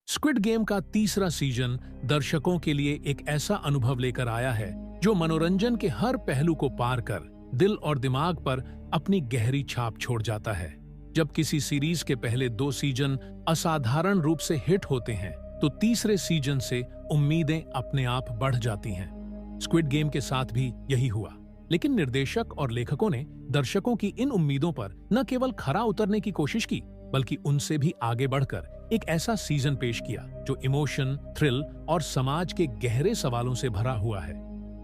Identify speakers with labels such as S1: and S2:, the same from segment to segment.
S1: Squid game का तीसरा season दर्शकों के लिए एक ऐसा अनुभव लेकर आया है जो मनोरंजन के हर पहलू को पार कर दिल और दिमाग पर अपनी गहरी छाप छोड़ जाता है। जब किसी सीरीज के पहले 2 सीजन असाधारण रूप से हिट होते हैं तो तीसरे सीजन से उम्मीदें अपने आप बढ़ जाती हैं। स्क्विड गेम के साथ भी यही हुआ, लेकिन निर्देशक और लेखकों ने दर्शकों की इन उम्मीदों पर न केवल खरा उतरने की कोशिश की, बल्कि उनसे भी आगे बढ़कर एक ऐसा सीजन पेश किया जो इमोशन, थ्रिल और समाज के गहरे सवालों से भरा हुआ है।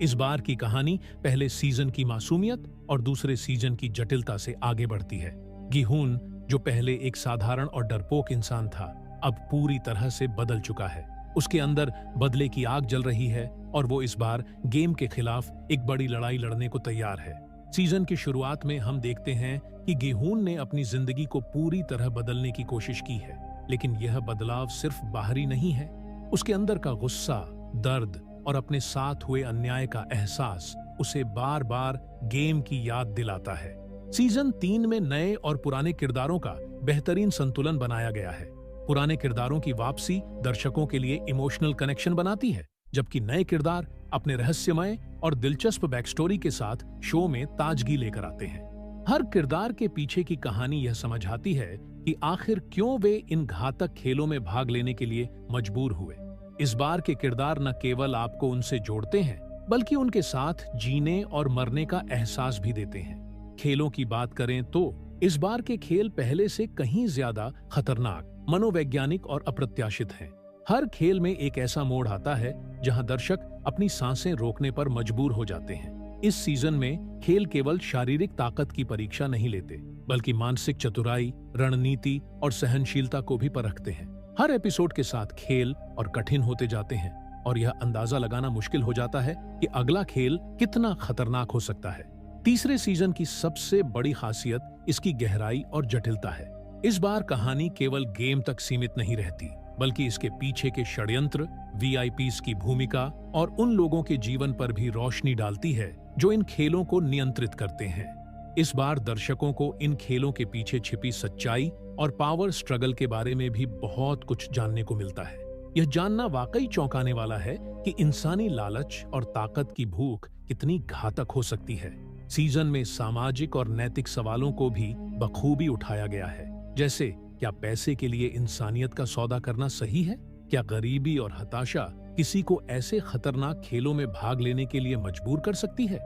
S1: इस बार की कहानी पहले सीजन की मासूमियत और दूसरे सीजन की जटिलता से आगे बढ़ती है। गिहून, जो पहले एक साधारण और डरपोक इंसान था, अब पूरी तरह से बदल चुका है। उसके अंदर बदले की आग जल रही है और वो इस बार गेम के खिलाफ एक बड़ी लड़ाई लड़ने को तैयार है। सीजन की शुरुआत में हम देखते हैं कि गिहून ने अपनी जिंदगी को पूरी तरह बदलने की कोशिश की है, लेकिन यह बदलाव सिर्फ बाहरी नहीं है। उसके अंदर का गुस्सा, दर्द और अपने साथ हुए अन्याय का एहसास उसे बार बार गेम की याद दिलाता है। सीजन 3 में नए और पुराने किरदारों का बेहतरीन संतुलन बनाया गया है। पुराने किरदारों की वापसी दर्शकों के लिए इमोशनल कनेक्शन बनाती है, जबकि नए किरदार अपने रहस्यमय और दिलचस्प बैकस्टोरी के साथ शो में ताजगी लेकर आते हैं। हर किरदार के पीछे की कहानी यह समझाती है कि आखिर क्यों वे इन घातक खेलों में भाग लेने के लिए मजबूर हुए। इस बार के किरदार न केवल आपको उनसे जोड़ते हैं, बल्कि उनके साथ जीने और मरने का एहसास भी देते हैं। खेलों की बात करें तो इस बार के खेल पहले से कहीं ज्यादा खतरनाक, मनोवैज्ञानिक और अप्रत्याशित हैं। हर खेल में एक ऐसा मोड़ आता है जहां दर्शक अपनी सांसें रोकने पर मजबूर हो जाते हैं। इस सीजन में खेल केवल शारीरिक ताकत की परीक्षा नहीं लेते, बल्कि मानसिक चतुराई, रणनीति और सहनशीलता को भी परखते हैं। हर एपिसोड के साथ खेल और कठिन होते जाते हैं और यह अंदाजा लगाना मुश्किल हो जाता है कि अगला खेल कितना खतरनाक हो सकता है। तीसरे सीजन की सबसे बड़ी खासियत इसकी गहराई और जटिलता है। इस बार कहानी केवल गेम तक सीमित नहीं रहती, बल्कि इसके पीछे के षड्यंत्र, वीआईपीज की भूमिका और उन लोगों के जीवन पर भी रोशनी डालती है जो इन खेलों को नियंत्रित करते हैं। इस बार दर्शकों को इन खेलों के पीछे छिपी सच्चाई और पावर स्ट्रगल के बारे में भी बहुत कुछ जानने को मिलता है। यह जानना वाकई चौंकाने वाला है कि इंसानी लालच और ताकत की भूख कितनी घातक हो सकती है। सीजन में सामाजिक और नैतिक सवालों को भी बखूबी उठाया गया है, जैसे क्या पैसे के लिए इंसानियत का सौदा करना सही है? क्या गरीबी और हताशा किसी को ऐसे खतरनाक खेलों में भाग लेने के लिए मजबूर कर सकती है?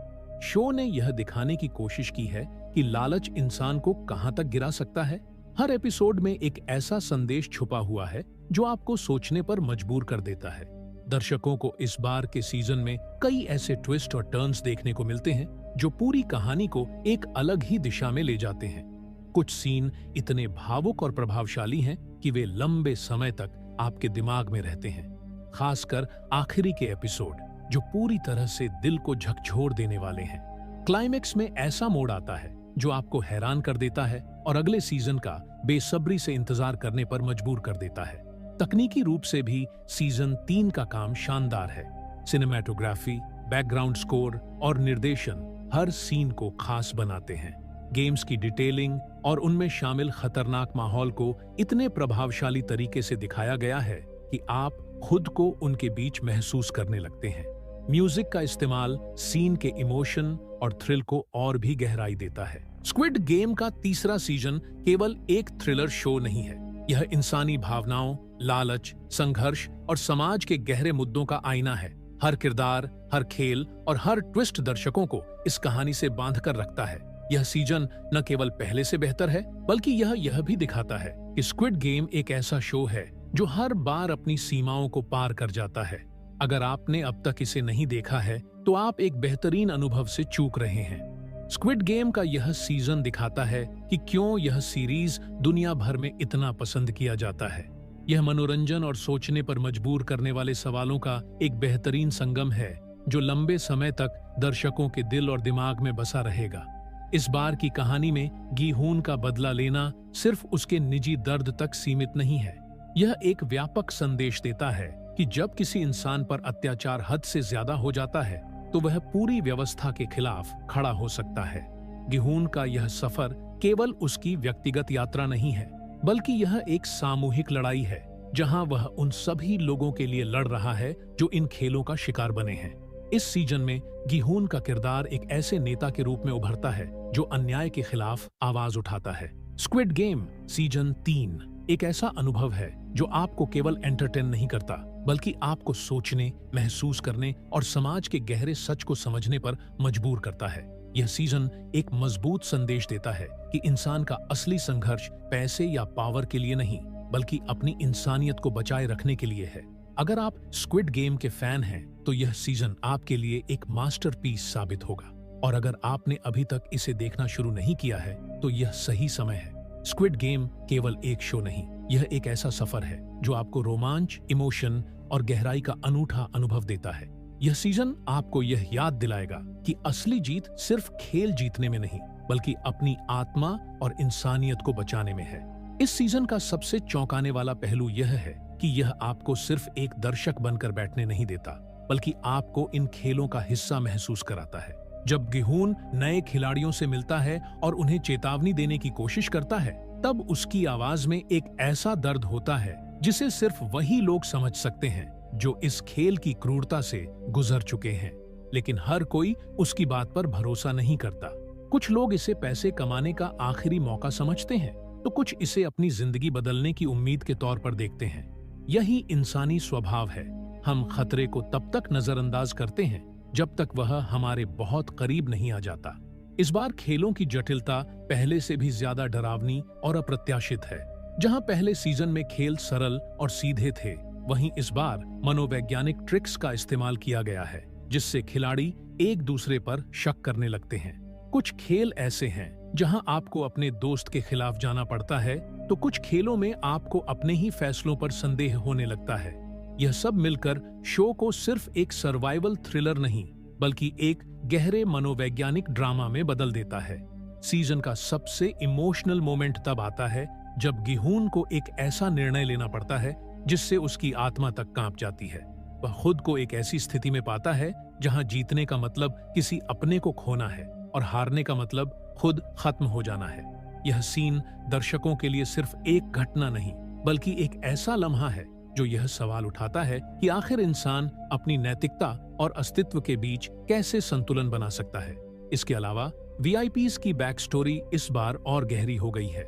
S1: शो ने यह दिखाने की कोशिश की है कि लालच इंसान को कहां तक गिरा सकता है। हर एपिसोड में एक ऐसा संदेश छुपा हुआ है जो आपको सोचने पर मजबूर कर देता है। दर्शकों को इस बार के सीजन में कई ऐसे ट्विस्ट और टर्न्स देखने को मिलते हैं जो पूरी कहानी को एक अलग ही दिशा में ले जाते हैं। कुछ सीन इतने भावुक और प्रभावशाली हैं कि वे लंबे समय तक आपके दिमाग में रहते हैं, खासकर आखिरी के एपिसोड जो पूरी तरह से दिल को झकझोर देने वाले हैं। क्लाइमेक्स में ऐसा मोड़ आता है जो आपको हैरान कर देता है और अगले सीजन का बेसब्री से इंतजार करने पर मजबूर कर देता है। तकनीकी रूप से भी सीजन 3 का काम शानदार है। सिनेमैटोग्राफी, बैकग्राउंड स्कोर और निर्देशन हर सीन को खास बनाते हैं। गेम्स की डिटेलिंग और उनमें शामिल खतरनाक माहौल को इतने प्रभावशाली तरीके से दिखाया गया है कि आप खुद को उनके बीच महसूस करने लगते हैं। म्यूजिक का इस्तेमाल सीन के इमोशन और थ्रिल को और भी गहराई देता है। स्क्विड गेम का तीसरा सीजन केवल एक थ्रिलर शो नहीं है, यह इंसानी भावनाओं, लालच, संघर्ष और समाज के गहरे मुद्दों का आईना है। हर किरदार, हर खेल और हर ट्विस्ट दर्शकों को इस कहानी से बांध कर रखता है। यह सीजन न केवल पहले से बेहतर है, बल्कि यह भी दिखाता है कि स्क्विड गेम एक ऐसा शो है जो हर बार अपनी सीमाओं को पार कर जाता है। अगर आपने अब तक इसे नहीं देखा है तो आप एक बेहतरीन अनुभव से चूक रहे हैं। स्क्विड गेम का यह सीजन दिखाता है कि क्यों यह सीरीज दुनिया भर में इतना पसंद किया जाता है। यह मनोरंजन और सोचने पर मजबूर करने वाले सवालों का एक बेहतरीन संगम है जो लंबे समय तक दर्शकों के दिल और दिमाग में बसा रहेगा। इस बार की कहानी में गिहून का बदला लेना सिर्फ उसके निजी दर्द तक सीमित नहीं है। यह एक व्यापक संदेश देता है कि जब किसी इंसान पर अत्याचार हद से ज्यादा हो जाता है तो वह पूरी व्यवस्था के खिलाफ खड़ा हो सकता है। गिहून का यह सफर केवल उसकी व्यक्तिगत यात्रा नहीं है, बल्कि यह एक सामूहिक लड़ाई है जहां वह उन सभी लोगों के लिए लड़ रहा है जो इन खेलों का शिकार बने हैं। इस सीजन में गिहून का किरदार एक ऐसे नेता के रूप में उभरता है जो अन्याय के खिलाफ आवाज उठाता है। स्क्विड गेम सीजन 3 एक ऐसा अनुभव है जो आपको केवल एंटरटेन नहीं करता, बल्कि आपको सोचने, महसूस करने और समाज के गहरे सच को समझने पर मजबूर करता है। यह सीजन एक मजबूत संदेश देता है कि इंसान का असली संघर्ष पैसे या पावर के लिए नहीं, बल्कि अपनी इंसानियत को बचाए रखने के लिए है। अगर आप स्क्विड गेम के फैन हैं, तो यह सीजन आपके लिए एक मास्टरपीस साबित होगा। और अगर आपने अभी तक इसे देखना शुरू नहीं किया है, तो यह सही समय है। स्क्विड गेम केवल एक शो नहीं, यह एक ऐसा सफर है जो आपको रोमांच, इमोशन और गहराई का अनूठा अनुभव देता है। यह सीजन आपको यह याद दिलाएगा कि असली जीत सिर्फ खेल जीतने में नहीं, बल्कि अपनी आत्मा और इंसानियत को बचाने में है। इस सीजन का सबसे चौंकाने वाला पहलू यह है कि यह आपको सिर्फ एक दर्शक बनकर बैठने नहीं देता, बल्कि आपको इन खेलों का हिस्सा महसूस कराता है। जब गिहून नए खिलाड़ियों से मिलता है और उन्हें चेतावनी देने की कोशिश करता है, तब उसकी आवाज में एक ऐसा दर्द होता है जिसे सिर्फ वही लोग समझ सकते हैं जो इस खेल की क्रूरता से गुजर चुके हैं। लेकिन हर कोई उसकी बात पर भरोसा नहीं करता। कुछ लोग इसे पैसे कमाने का आखिरी मौका समझते हैं, तो कुछ इसे अपनी जिंदगी बदलने की उम्मीद के तौर पर देखते हैं। यही इंसानी स्वभाव है। हम खतरे को तब तक नजरअंदाज करते हैं जब तक वह हमारे बहुत करीब नहीं आ जाता। इस बार खेलों की जटिलता पहले से भी ज्यादा डरावनी और अप्रत्याशित है। जहां पहले सीजन में खेल सरल और सीधे थे, वहीं इस बार मनोवैज्ञानिक ट्रिक्स का इस्तेमाल किया गया है, जिससे खिलाड़ी एक दूसरे पर शक करने लगते हैं। कुछ खेल ऐसे हैं जहां आपको अपने दोस्त के खिलाफ जाना पड़ता है, तो कुछ खेलों में आपको अपने ही फैसलों पर संदेह होने लगता है। यह सब मिलकर शो को सिर्फ एक सर्वाइवल थ्रिलर नहीं, बल्कि एक गहरे मनोवैज्ञानिक ड्रामा में बदल देता है। सीजन का सबसे इमोशनल मोमेंट तब आता है जब गिहून को एक ऐसा निर्णय लेना पड़ता है जिससे उसकी आत्मा तक कांप जाती है। वह खुद को एक ऐसी स्थिति में पाता है जहां जीतने का मतलब किसी अपने को खोना है और हारने का मतलब खुद खत्म हो जाना है। यह सीन दर्शकों के लिए सिर्फ एक घटना नहीं, बल्कि एक ऐसा लम्हा है जो यह सवाल उठाता है कि आखिर इंसान अपनी नैतिकता और अस्तित्व के बीच कैसे संतुलन बना सकता है। इसके अलावा वीआईपीज की बैक स्टोरी इस बार और गहरी हो गई है।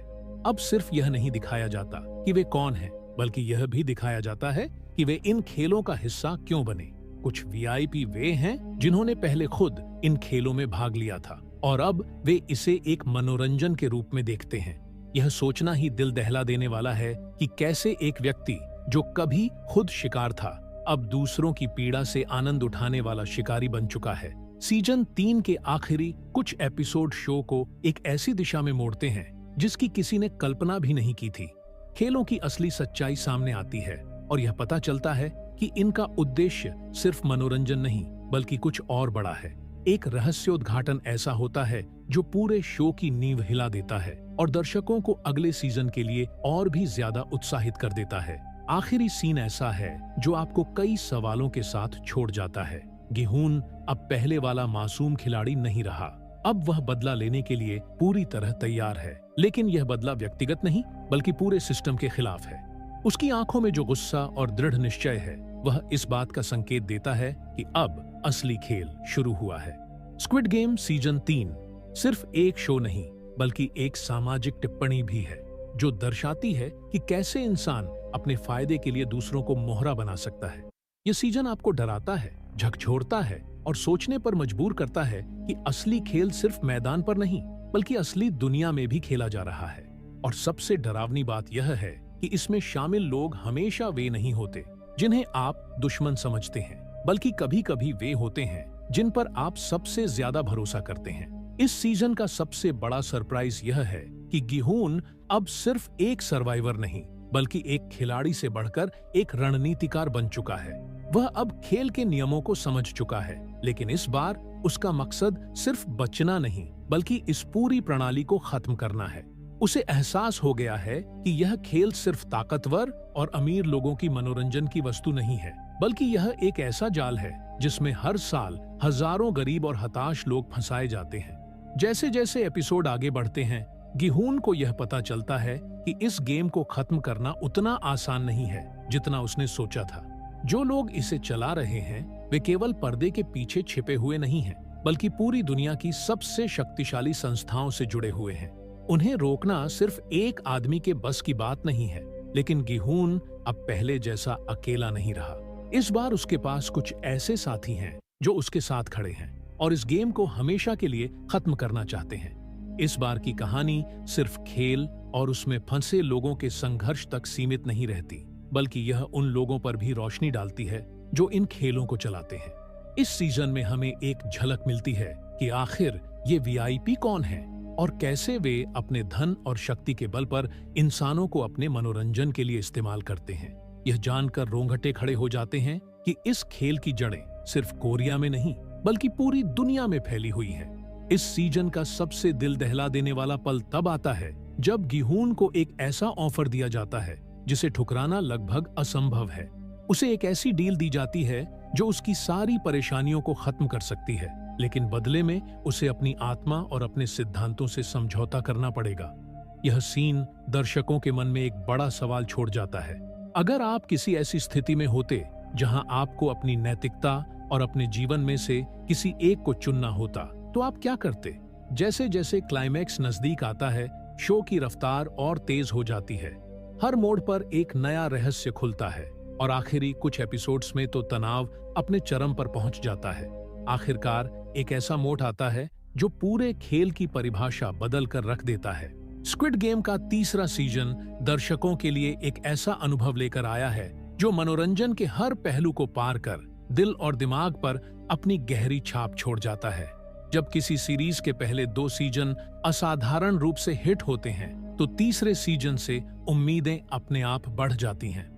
S1: अब सिर्फ यह नहीं दिखाया जाता कि वे कौन हैं, बल्कि यह भी दिखाया जाता है कि वे इन खेलों का हिस्सा क्यों बने। कुछ वीआईपी वे हैं जिन्होंने पहले खुद इन खेलों में भाग लिया था और अब वे इसे एक मनोरंजन के रूप में देखते हैं। यह सोचना ही दिल दहला देने वाला है कि कैसे एक व्यक्ति जो कभी खुद शिकार था, अब दूसरों की पीड़ा से आनंद उठाने वाला शिकारी बन चुका है। सीजन 3 के आखिरी कुछ एपिसोड शो को एक ऐसी दिशा में मोड़ते हैं जिसकी किसी ने कल्पना भी नहीं की थी। खेलों की असली सच्चाई सामने आती है और यह पता चलता है कि इनका उद्देश्य सिर्फ मनोरंजन नहीं, बल्कि कुछ और बड़ा है। एक रहस्योद्घाटन ऐसा होता है जो पूरे शो की नींव हिला देता है और दर्शकों को अगले सीजन के लिए और भी ज्यादा उत्साहित कर देता है। आखिरी सीन ऐसा है जो आपको कई सवालों के साथ छोड़ जाता है। गिहून अब पहले वाला मासूम खिलाड़ी नहीं रहा। अब वह बदला लेने के लिए पूरी तरह तैयार है, लेकिन यह बदला व्यक्तिगत नहीं, बल्कि पूरे सिस्टम के खिलाफ है। उसकी आंखों में जो गुस्सा और दृढ़ निश्चय है, वह इस बात का संकेत देता है कि अब असली खेल शुरू हुआ है। स्क्विड गेम सीजन 3 सिर्फ एक शो नहीं, बल्कि एक सामाजिक टिप्पणी भी है जो दर्शाती है कि कैसे इंसान अपने फायदे के लिए दूसरों को मोहरा बना सकता है। यह सीजन आपको डराता है, झकझोरता है और सोचने पर मजबूर करता है कि असली खेल सिर्फ मैदान पर नहीं, बल्कि असली दुनिया में भी खेला जा रहा है। और सबसे डरावनी बात यह है कि इसमें शामिल लोग हमेशा वे नहीं होते जिन्हें आप दुश्मन समझते हैं, बल्कि कभी कभी वे होते हैं जिन पर आप सबसे ज्यादा भरोसा करते हैं। इस सीजन का सबसे बड़ा सरप्राइज यह है कि गिहून अब सिर्फ एक सर्वाइवर नहीं, बल्कि एक खिलाड़ी से बढ़कर एक रणनीतिकार बन चुका है। वह अब खेल के नियमों को समझ चुका है, लेकिन इस बार उसका मकसद सिर्फ बचना नहीं, बल्कि इस पूरी प्रणाली को खत्म करना है। उसे एहसास हो गया है कि यह खेल सिर्फ ताकतवर और अमीर लोगों की मनोरंजन की वस्तु नहीं है, बल्कि यह एक ऐसा जाल है जिसमें हर साल हजारों गरीब और हताश लोग फंसाए जाते हैं। जैसे जैसे एपिसोड आगे बढ़ते हैं, गिहून को यह पता चलता है कि इस गेम को खत्म करना उतना आसान नहीं है जितना उसने सोचा था। जो लोग इसे चला रहे हैं वे केवल पर्दे के पीछे छिपे हुए नहीं हैं, बल्कि पूरी दुनिया की सबसे शक्तिशाली संस्थाओं से जुड़े हुए हैं। उन्हें रोकना सिर्फ एक आदमी के बस की बात नहीं है, लेकिन गिहून अब पहले जैसा अकेला नहीं रहा। इस बार उसके पास कुछ ऐसे साथी हैं जो उसके साथ खड़े हैं और इस गेम को हमेशा के लिए खत्म करना चाहते हैं। इस बार की कहानी सिर्फ खेल और उसमें फंसे लोगों के संघर्ष तक सीमित नहीं रहती, बल्कि यह उन लोगों पर भी रोशनी डालती है जो इन खेलों को चलाते हैं। इस सीजन में हमें एक झलक मिलती है कि आखिर ये वीआईपी कौन है और कैसे वे अपने धन और शक्ति के बल पर इंसानों को अपने मनोरंजन के लिए इस्तेमाल करते हैं। यह जानकर रोंगटे खड़े हो जाते हैं कि इस खेल की जड़ें सिर्फ कोरिया में नहीं बल्कि पूरी दुनिया में फैली हुई हैं। इस सीजन का सबसे दिल दहला देने वाला पल तब आता है जब गिहून को एक ऐसा ऑफर दिया जाता है जिसे ठुकराना लगभग असंभव है। उसे एक ऐसी डील दी जाती है जो उसकी सारी परेशानियों को खत्म कर सकती है, लेकिन बदले में उसे अपनी आत्मा और अपने सिद्धांतों से समझौता करना पड़ेगा। यह सीन दर्शकों के मन में एक बड़ा सवाल छोड़ जाता है। अगर आप किसी ऐसी स्थिति में होते जहां आपको अपनी नैतिकता और अपने जीवन में से किसी एक को चुनना होता, तो आप क्या करते? जैसे जैसे क्लाइमैक्स नजदीक आता है, शो की रफ्तार और तेज हो जाती है। हर मोड़ पर एक नया रहस्य खुलता है और आखिरी कुछ एपिसोड्स में तो तनाव अपने चरम पर पहुंच जाता है। आखिरकार एक ऐसा मोड़ आता है जो पूरे खेल की परिभाषा बदल कर रख देता है। स्क्विड गेम का तीसरा सीजन दर्शकों के लिए एक ऐसा अनुभव लेकर आया है जो मनोरंजन के हर पहलू को पार कर दिल और दिमाग पर अपनी गहरी छाप छोड़ जाता है। जब किसी सीरीज के पहले 2 सीजन असाधारण रूप से हिट होते हैं, तो तीसरे सीजन से उम्मीदें अपने आप बढ़ जाती हैं।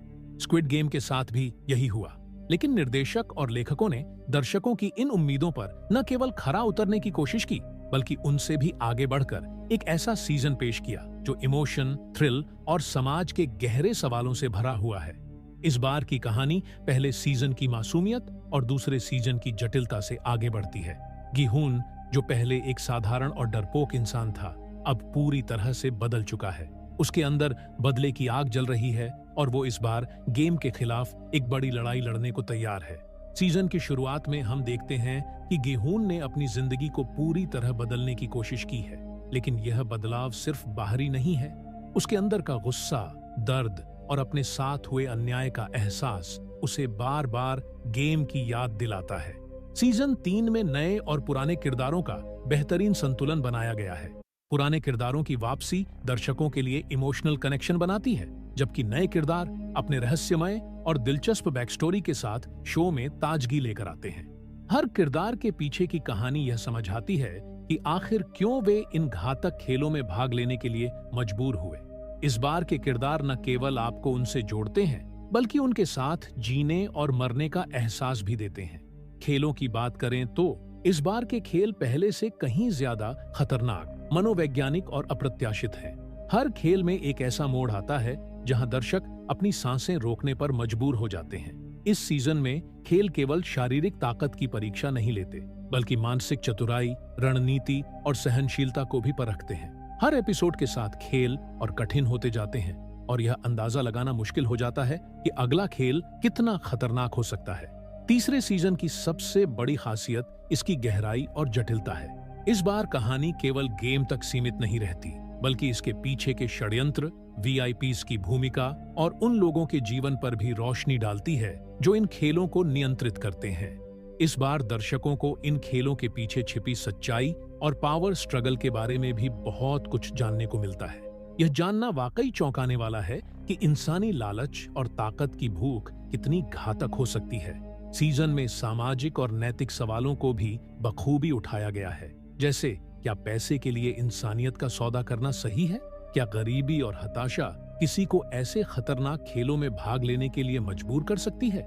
S1: स्क्विड गेम के साथ भी यही हुआ, लेकिन निर्देशक और लेखकों ने दर्शकों की इन उम्मीदों पर न केवल खरा उतरने की कोशिश की, बल्कि उनसे भी आगे बढ़कर एक ऐसा सीजन पेश किया जो इमोशन, थ्रिल और समाज के गहरे सवालों से भरा हुआ है। इस बार की कहानी पहले सीजन की मासूमियत और दूसरे सीजन की जटिलता से आगे बढ़ती है। गिहून, जो पहले एक साधारण और डरपोक इंसान था, अब पूरी तरह से बदल चुका है। उसके अंदर बदले की आग जल रही है और वो इस बार गेम के खिलाफ एक बड़ी लड़ाई लड़ने को तैयार है। सीजन की शुरुआत में हम देखते हैं कि गिहून ने अपनी जिंदगी को पूरी तरह बदलने की कोशिश की है, लेकिन यह बदलाव सिर्फ बाहरी नहीं है। उसके अंदर का गुस्सा, दर्द और अपने साथ हुए अन्याय का एहसास उसे बार बार गेम की याद दिलाता है। सीजन 3 में नए और पुराने किरदारों का बेहतरीन संतुलन बनाया गया है। पुराने किरदारों की वापसी दर्शकों के लिए इमोशनल कनेक्शन बनाती है, जबकि नए किरदार अपने रहस्यमय और दिलचस्प बैकस्टोरी के साथ शो में ताजगी लेकर आते हैं। हर किरदार के पीछे की कहानी यह समझाती है कि आखिर क्यों वे इन घातक खेलों में भाग लेने के लिए मजबूर हुए। इस बार के किरदार न केवल आपको उनसे जोड़ते हैं, बल्कि उनके साथ जीने और मरने का एहसास भी देते हैं। खेलों की बात करें तो इस बार के खेल पहले से कहीं ज्यादा खतरनाक, मनोवैज्ञानिक और अप्रत्याशित हैं। हर खेल में एक ऐसा मोड़ आता है जहां दर्शक अपनी सांसें रोकने पर मजबूर हो जाते हैं। इस सीजन में खेल केवल शारीरिक ताकत की परीक्षा नहीं लेते, बल्कि मानसिक चतुराई, रणनीति और सहनशीलता को भी परखते हैं। हर एपिसोड के साथ खेल और कठिन होते जाते हैं और यह अंदाजा लगाना मुश्किल हो जाता है कि अगला खेल कितना खतरनाक हो सकता है। तीसरे सीजन की सबसे बड़ी खासियत इसकी गहराई और जटिलता है। इस बार कहानी केवल गेम तक सीमित नहीं रहती, बल्कि इसके पीछे के षड्यंत्र, वीआईपीज़ की भूमिका और उन लोगों के जीवन पर भी रोशनी डालती है जो इन खेलों को नियंत्रित करते हैं। इस बार दर्शकों को इन खेलों के पीछे छिपी सच्चाई और पावर स्ट्रगल के बारे में भी बहुत कुछ जानने को मिलता है। यह जानना वाकई चौंकाने वाला है कि इंसानी लालच और ताकत की भूख कितनी घातक हो सकती है। सीजन में सामाजिक और नैतिक सवालों को भी बखूबी उठाया गया है, जैसे क्या पैसे के लिए इंसानियत का सौदा करना सही है? क्या गरीबी और हताशा किसी को ऐसे खतरनाक खेलों में भाग लेने के लिए मजबूर कर सकती है?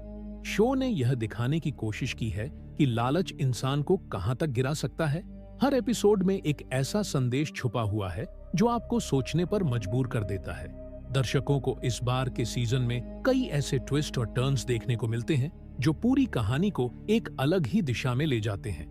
S1: शो ने यह दिखाने की कोशिश की है कि लालच इंसान को कहां तक गिरा सकता है। हर एपिसोड में एक ऐसा संदेश छुपा हुआ है जो आपको सोचने पर मजबूर कर देता है। दर्शकों को इस बार के सीजन में कई ऐसे ट्विस्ट और टर्न्स देखने को मिलते हैं जो पूरी कहानी को एक अलग ही दिशा में ले जाते हैं।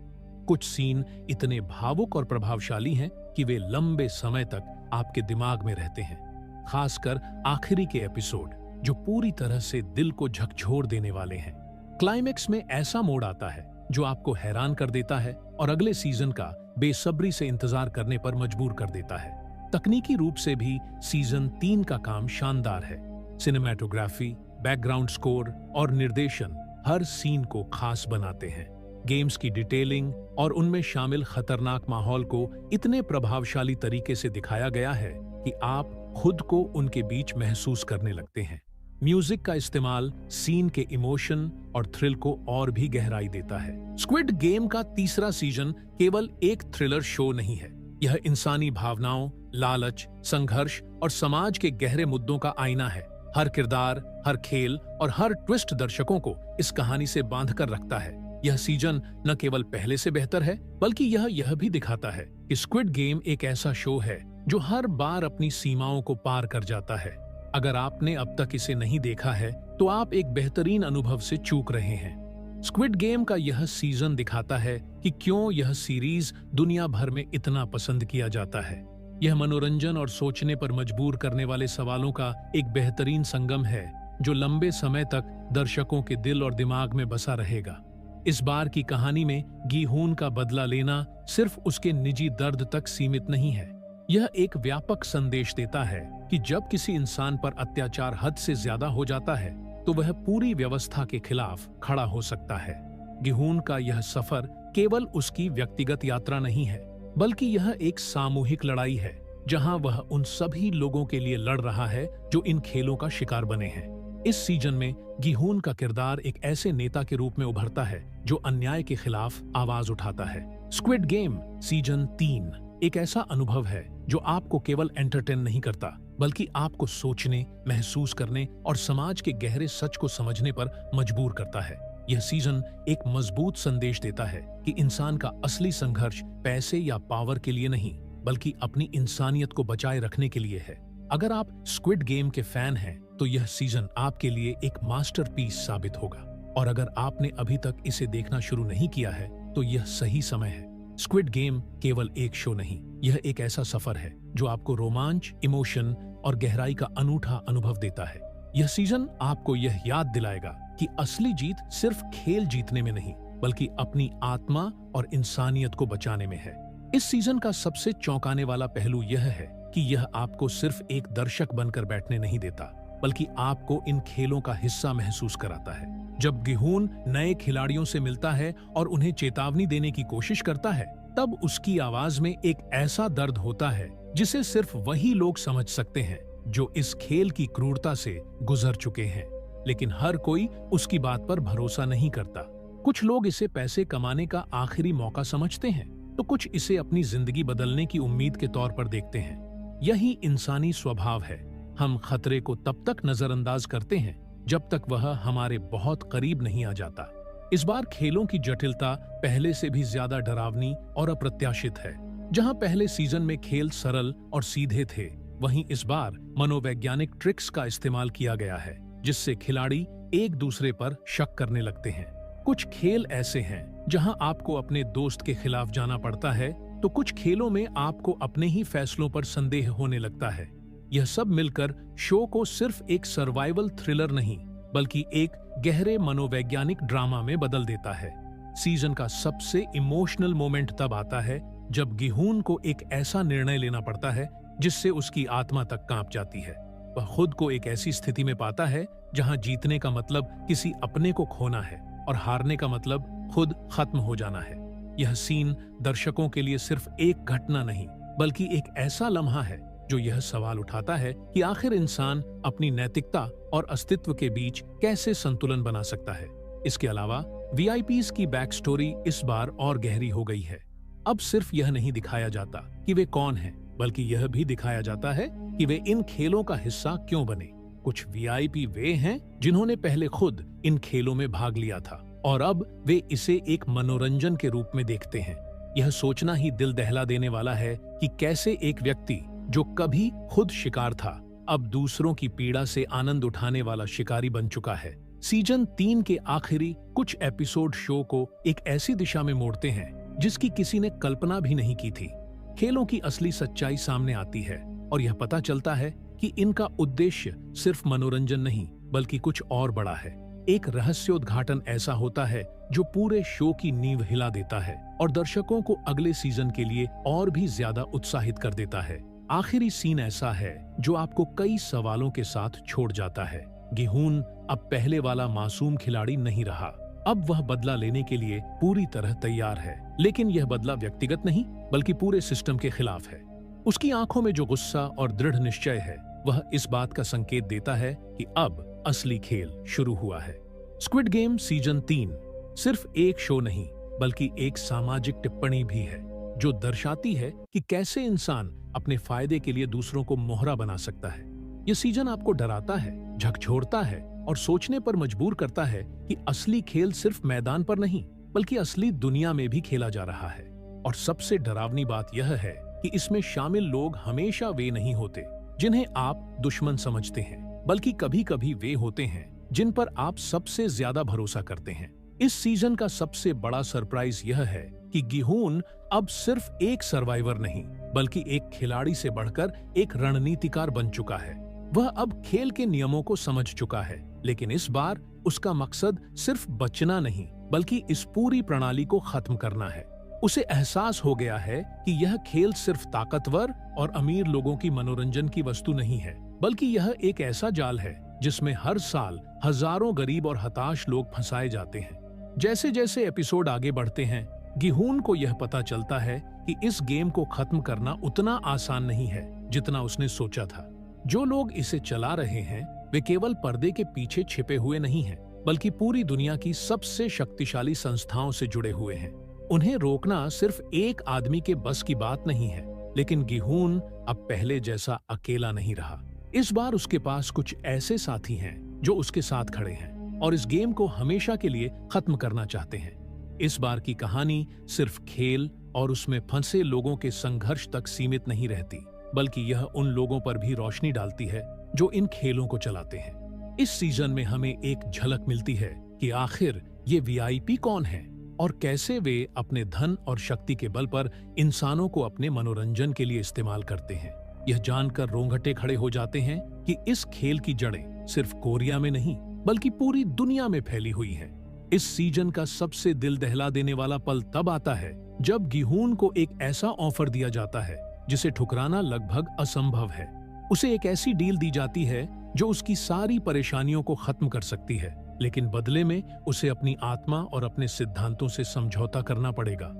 S1: कुछ सीन इतने भावुक और प्रभावशाली हैं कि वे लंबे समय तक आपके दिमाग में रहते हैं, खासकर आखिरी के एपिसोड जो पूरी तरह से दिल को झकझोर देने वाले हैं। क्लाइमेक्स में ऐसा मोड़ आता है जो आपको हैरान कर देता है और अगले सीजन का बेसब्री से इंतजार करने पर मजबूर कर देता है। तकनीकी रूप से भी सीजन 3 का काम शानदार है। सिनेमैटोग्राफी, बैकग्राउंड स्कोर और निर्देशन हर सीन को खास बनाते हैं। गेम्स की डिटेलिंग और उनमें शामिल खतरनाक माहौल को इतने प्रभावशाली तरीके से दिखाया गया है कि आप खुद को उनके बीच महसूस करने लगते हैं। म्यूजिक का इस्तेमाल सीन के इमोशन और थ्रिल को और भी गहराई देता है। स्क्विड गेम का तीसरा सीजन केवल एक थ्रिलर शो नहीं है, यह इंसानी भावनाओं, लालच, संघर्ष और समाज के गहरे मुद्दों का आईना है। हर किरदार, हर खेल और हर ट्विस्ट दर्शकों को इस कहानी से बांधकर रखता है। यह सीजन न केवल पहले से बेहतर है, बल्कि यह भी दिखाता है कि स्क्विड गेम एक ऐसा शो है जो हर बार अपनी सीमाओं को पार कर जाता है। अगर आपने अब तक इसे नहीं देखा है तो आप एक बेहतरीन अनुभव से चूक रहे हैं। स्क्विड गेम का यह सीजन दिखाता है कि क्यों यह सीरीज दुनिया भर में इतना पसंद किया जाता है। यह मनोरंजन और सोचने पर मजबूर करने वाले सवालों का एक बेहतरीन संगम है जो लंबे समय तक दर्शकों के दिल और दिमाग में बसा रहेगा। इस बार की कहानी में गी-हुन का बदला लेना सिर्फ उसके निजी दर्द तक सीमित नहीं है। यह एक व्यापक संदेश देता है कि जब किसी इंसान पर अत्याचार हद से ज्यादा हो जाता है तो वह पूरी व्यवस्था के खिलाफ खड़ा हो सकता है। गी-हुन का यह सफर केवल उसकी व्यक्तिगत यात्रा नहीं है, बल्कि यह एक सामूहिक लड़ाई है जहां वह उन सभी लोगों के लिए लड़ रहा है जो इन खेलों का शिकार बने हैं। इस सीजन में गी-हुन का किरदार एक ऐसे नेता के रूप में उभरता है जो अन्याय के खिलाफ आवाज उठाता है। स्क्विड गेम सीजन 3 एक ऐसा अनुभव है जो आपको केवल एंटरटेन नहीं करता, बल्कि आपको सोचने, महसूस करने और समाज के गहरे सच को समझने पर मजबूर करता है। यह सीजन एक मजबूत संदेश देता है कि इंसान का असली संघर्ष पैसे या पावर के लिए नहीं, बल्कि अपनी इंसानियत को बचाए रखने के लिए है। अगर आप स्क्विड गेम के फैन हैं, तो यह सीजन आपके लिए एक मास्टरपीस साबित होगा। और अगर आपने अभी तक इसे देखना शुरू नहीं किया है, तो यह सही समय है। स्क्विड गेम केवल एक शो नहीं, यह एक ऐसा सफर है जो आपको रोमांच, इमोशन और गहराई का अनूठा अनुभव देता है। यह सीजन आपको यह याद दिलाएगा कि असली जीत सिर्फ खेल जीतने में नहीं, बल्कि अपनी आत्मा और इंसानियत को बचाने में है। इस सीजन का सबसे चौंकाने वाला पहलू यह है कि यह आपको सिर्फ एक दर्शक बनकर बैठने नहीं देता, बल्कि आपको इन खेलों का हिस्सा महसूस कराता है। जब गी-हुन नए खिलाड़ियों से मिलता है और उन्हें चेतावनी देने की कोशिश करता है, तब उसकी आवाज में एक ऐसा दर्द होता है जिसे सिर्फ वही लोग समझ सकते हैं जो इस खेल की क्रूरता से गुजर चुके हैं। लेकिन हर कोई उसकी बात पर भरोसा नहीं करता। कुछ लोग इसे पैसे कमाने का आखिरी मौका समझते हैं, तो कुछ इसे अपनी जिंदगी बदलने की उम्मीद के तौर पर देखते हैं। यही इंसानी स्वभाव है। हम खतरे को तब तक नजरअंदाज करते हैं जब तक वह हमारे बहुत करीब नहीं आ जाता। इस बार खेलों की जटिलता पहले से भी ज्यादा डरावनी और अप्रत्याशित है। जहां पहले सीजन में खेल सरल और सीधे थे, वहीं इस बार मनोवैज्ञानिक ट्रिक्स का इस्तेमाल किया गया है, जिससे खिलाड़ी एक दूसरे पर शक करने लगते हैं। कुछ खेल ऐसे हैं जहां आपको अपने दोस्त के खिलाफ जाना पड़ता है, तो कुछ खेलों में आपको अपने ही फैसलों पर संदेह होने लगता है। यह सब मिलकर शो को सिर्फ एक सर्वाइवल थ्रिलर नहीं, बल्कि एक गहरे मनोवैज्ञानिक ड्रामा में बदल देता है। सीजन का सबसे इमोशनल मोमेंट तब आता है जब गी-हुन को एक ऐसा निर्णय लेना पड़ता है जिससे उसकी आत्मा तक कांप जाती है। वह खुद को एक ऐसी स्थिति में पाता है जहां जीतने का मतलब किसी अपने को खोना है और हारने का मतलब खुद खत्म हो जाना है। यह सीन दर्शकों के लिए सिर्फ एक घटना नहीं, बल्कि एक ऐसा लम्हा है जो यह सवाल उठाता है कि आखिर इंसान अपनी नैतिकता और अस्तित्व के बीच कैसे संतुलन बना सकता है। इसके अलावा वीआईपीज़ की बैक स्टोरी इस बार और गहरी हो गई है। अब सिर्फ यह नहीं दिखाया जाता कि वे कौन हैं, बल्कि यह भी दिखाया जाता है कि वे इन खेलों का हिस्सा क्यों बने। कुछ वीआईपी वे हैं जिन्होंने पहले खुद इन खेलों में भाग लिया था और अब वे इसे एक मनोरंजन के रूप में देखते हैं। यह सोचना ही दिल दहला देने वाला है कि कैसे एक व्यक्ति जो कभी खुद शिकार था, अब दूसरों की पीड़ा से आनंद उठाने वाला शिकारी बन चुका है। सीजन 3 के आखिरी कुछ एपिसोड शो को एक ऐसी दिशा में मोड़ते हैं जिसकी किसी ने कल्पना भी नहीं की थी। खेलों की असली सच्चाई सामने आती है और यह पता चलता है कि इनका उद्देश्य सिर्फ मनोरंजन नहीं बल्कि कुछ और बड़ा है। एक रहस्योद्घाटन ऐसा होता है जो पूरे शो की नींव हिला देता है और दर्शकों को अगले सीजन के लिए और भी ज्यादा उत्साहित कर देता है। आखिरी सीन ऐसा है जो आपको कई सवालों के साथ छोड़ जाता है। गिहून अब पहले वाला मासूम खिलाड़ी नहीं रहा। अब वह बदला लेने के लिए पूरी तरह तैयार है, लेकिन यह बदला व्यक्तिगत नहीं बल्कि पूरे सिस्टम के खिलाफ है। उसकी आंखों में जो गुस्सा और दृढ़ निश्चय है वह इस बात का संकेत देता है कि अब असली खेल शुरू हुआ है। स्क्विड गेम सीजन 3 सिर्फ एक शो नहीं बल्कि एक सामाजिक टिप्पणी भी है जो दर्शाती है कि कैसे इंसान अपने फायदे के लिए दूसरों को मोहरा बना सकता है। यह सीजन आपको डराता है, झकझोरता है और सोचने पर मजबूर करता है कि असली खेल सिर्फ मैदान पर नहीं बल्कि असली दुनिया में भी खेला जा रहा है। और सबसे डरावनी बात यह है कि इसमें शामिल लोग हमेशा वे नहीं होते जिन्हें आप दुश्मन समझते हैं, बल्कि कभी कभी वे होते हैं जिन पर आप सबसे ज्यादा भरोसा करते हैं। इस सीजन का सबसे बड़ा सरप्राइज यह है कि गिहून अब सिर्फ एक सर्वाइवर नहीं बल्कि एक खिलाड़ी से बढ़कर एक रणनीतिकार बन चुका है। वह अब खेल के नियमों को समझ चुका है, लेकिन इस बार उसका मकसद सिर्फ बचना नहीं बल्कि इस पूरी प्रणाली को खत्म करना है। उसे एहसास हो गया है कि यह खेल सिर्फ ताकतवर और अमीर लोगों की मनोरंजन की वस्तु नहीं है, बल्कि यह एक ऐसा जाल है जिसमें हर साल हजारों गरीब और हताश लोग फंसाए जाते हैं। जैसे जैसे एपिसोड आगे बढ़ते हैं, गिहून को यह पता चलता है कि इस गेम को खत्म करना उतना आसान नहीं है जितना उसने सोचा था। जो लोग इसे चला रहे हैं वे केवल पर्दे के पीछे छिपे हुए नहीं हैं, बल्कि पूरी दुनिया की सबसे शक्तिशाली संस्थाओं से जुड़े हुए हैं। उन्हें रोकना सिर्फ एक आदमी के बस की बात नहीं है, लेकिन गिहून अब पहले जैसा अकेला नहीं रहा। इस बार उसके पास कुछ ऐसे साथी हैं जो उसके साथ खड़े हैं और इस गेम को हमेशा के लिए खत्म करना चाहते हैं। इस बार की कहानी सिर्फ खेल और उसमें फंसे लोगों के संघर्ष तक सीमित नहीं रहती, बल्कि यह उन लोगों पर भी रोशनी डालती है जो इन खेलों को चलाते हैं। इस सीजन में हमें एक झलक मिलती है कि आखिर ये वीआईपी कौन है और कैसे वे अपने धन और शक्ति के बल पर इंसानों को अपने मनोरंजन के लिए इस्तेमाल करते हैं। यह जानकर रोंगटे खड़े हो जाते हैं कि इस खेल की जड़ें सिर्फ कोरिया में नहीं बल्कि पूरी दुनिया में फैली हुई हैं। इस सीजन का सबसे दिल दहला देने वाला पल तब आता है जब गिहून को एक ऐसा ऑफर दिया जाता है जिसे ठुकराना लगभग असंभव है। उसे एक ऐसी डील दी जाती है जो उसकी सारी परेशानियों को खत्म कर सकती है, लेकिन बदले में उसे अपनी आत्मा और अपने सिद्धांतों से समझौता करना पड़ेगा।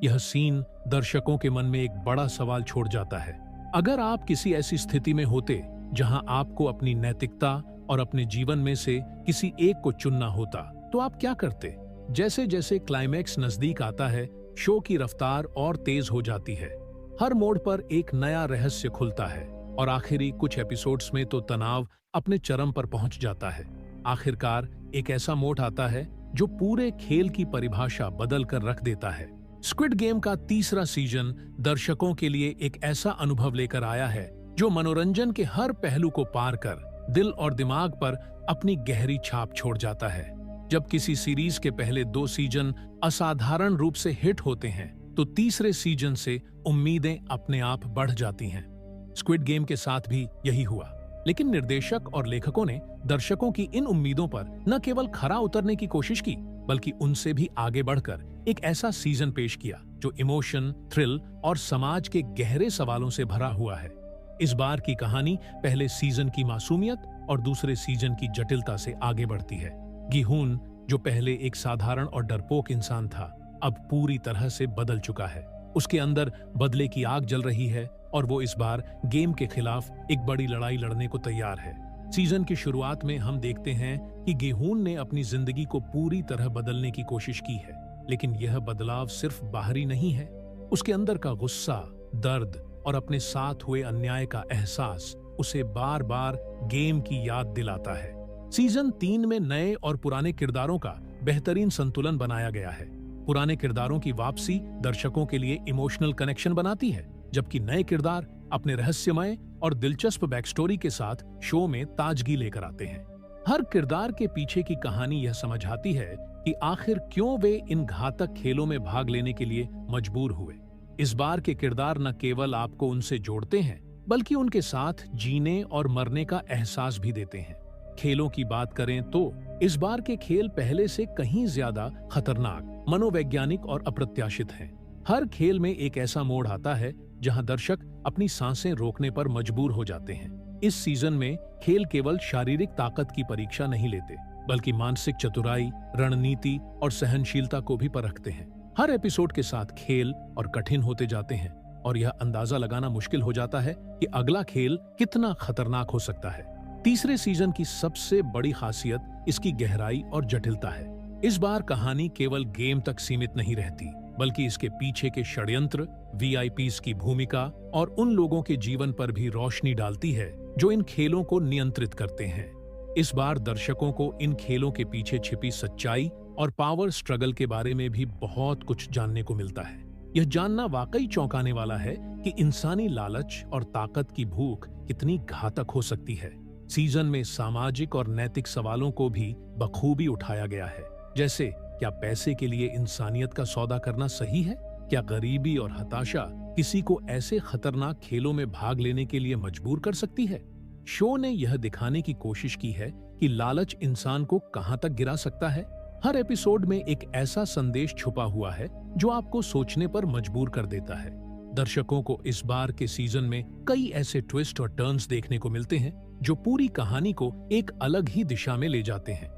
S1: यह सीन दर्शकों के मन में एक बड़ा सवाल छोड़ जाता है। अगर आप किसी ऐसी स्थिति में होते जहां आपको अपनी नैतिकता और अपने जीवन में से किसी एक को चुनना होता, तो आप क्या करते? जैसे जैसे क्लाइमैक्स नजदीक आता है, शो की रफ्तार और तेज हो जाती है। हर मोड़ पर एक नया रहस्य खुलता है और आखिरी कुछ एपिसोड्स में तो तनाव अपने चरम पर पहुंच जाता है। आखिरकार एक ऐसा मोड़ आता है जो पूरे खेल की परिभाषा बदल कर रख देता है। स्क्विड गेम का तीसरा सीजन दर्शकों के लिए एक ऐसा अनुभव लेकर आया है जो मनोरंजन के हर पहलू को पार कर दिल और दिमाग पर अपनी गहरी छाप छोड़ जाता है। जब किसी सीरीज के पहले 2 सीजन असाधारण रूप से हिट होते हैं, तो तीसरे सीजन से उम्मीदें अपने आप बढ़ जाती हैं। स्क्विड गेम के साथ भी यही हुआ, लेकिन निर्देशक और लेखकों ने दर्शकों की इन उम्मीदों पर न केवल खरा उतरने की कोशिश की, बल्कि उनसे भी आगे बढ़कर एक ऐसा सीजन पेश किया जो इमोशन, थ्रिल और समाज के गहरे सवालों से भरा हुआ है। इस बार की कहानी पहले सीजन की मासूमियत और दूसरे सीजन की जटिलता से आगे बढ़ती है। गिहून, जो पहले एक साधारण और डरपोक इंसान था, अब पूरी तरह से बदल चुका है। उसके अंदर बदले की आग जल रही है और वो इस बार गेम के खिलाफ एक बड़ी लड़ाई लड़ने को तैयार है। सीजन की शुरुआत में हम देखते हैं कि गिहून ने अपनी जिंदगी को पूरी तरह बदलने की कोशिश की है, लेकिन यह बदलाव सिर्फ बाहरी नहीं है। उसके अंदर का गुस्सा, दर्द और अपने साथ हुए अन्याय का एहसास उसे बार बार गेम की याद दिलाता है। सीजन 3 में नए और पुराने किरदारों का बेहतरीन संतुलन बनाया गया है। पुराने किरदारों की वापसी दर्शकों के लिए इमोशनल कनेक्शन बनाती है, जबकि नए किरदार अपने रहस्यमय और दिलचस्प बैक स्टोरी के साथ शो में ताजगी लेकर आते हैं। हर किरदार के पीछे की कहानी यह समझाती है कि आखिर क्यों वे इन घातक खेलों में भाग लेने के लिए मजबूर हुए। इस बार के किरदार न केवल आपको उनसे जोड़ते हैं, बल्कि उनके साथ जीने और मरने का एहसास भी देते हैं। खेलों की बात करें तो इस बार के खेल पहले से कहीं ज्यादा खतरनाक, मनोवैज्ञानिक और अप्रत्याशित हैं। हर खेल में एक ऐसा मोड़ आता है जहां दर्शक अपनी सांसें रोकने पर मजबूर हो जाते हैं। इस सीजन में खेल केवल शारीरिक ताकत की परीक्षा नहीं लेते, बल्कि मानसिक चतुराई, रणनीति और सहनशीलता को भी परखते हैं। हर एपिसोड के साथ खेल और कठिन होते जाते हैं और यह अंदाजा लगाना मुश्किल हो जाता है कि अगला खेल कितना खतरनाक हो सकता है। तीसरे सीजन की सबसे बड़ी खासियत इसकी गहराई और जटिलता है। इस बार कहानी केवल गेम तक सीमित नहीं रहती, बल्कि इसके पीछे के षड्यंत्र, वीआईपीज की भूमिका और उन लोगों के जीवन पर भी रोशनी डालती है जो इन खेलों को नियंत्रित करते हैं। इस बार दर्शकों को इन खेलों के पीछे छिपी सच्चाई और पावर स्ट्रगल के बारे में भी बहुत कुछ जानने को मिलता है। यह जानना वाकई चौंकाने वाला है कि इंसानी लालच और ताकत की भूख कितनी घातक हो सकती है। सीजन में सामाजिक और नैतिक सवालों को भी बखूबी उठाया गया है, जैसे क्या पैसे के लिए इंसानियत का सौदा करना सही है? क्या गरीबी और हताशा किसी को ऐसे खतरनाक खेलों में भाग लेने के लिए मजबूर कर सकती है? शो ने यह दिखाने की कोशिश की है कि लालच इंसान को कहां तक गिरा सकता है। हर एपिसोड में एक ऐसा संदेश छुपा हुआ है जो आपको सोचने पर मजबूर कर देता है। दर्शकों को इस बार के सीजन में कई ऐसे ट्विस्ट और टर्न्स देखने को मिलते हैं जो पूरी कहानी को एक अलग ही दिशा में ले जाते हैं।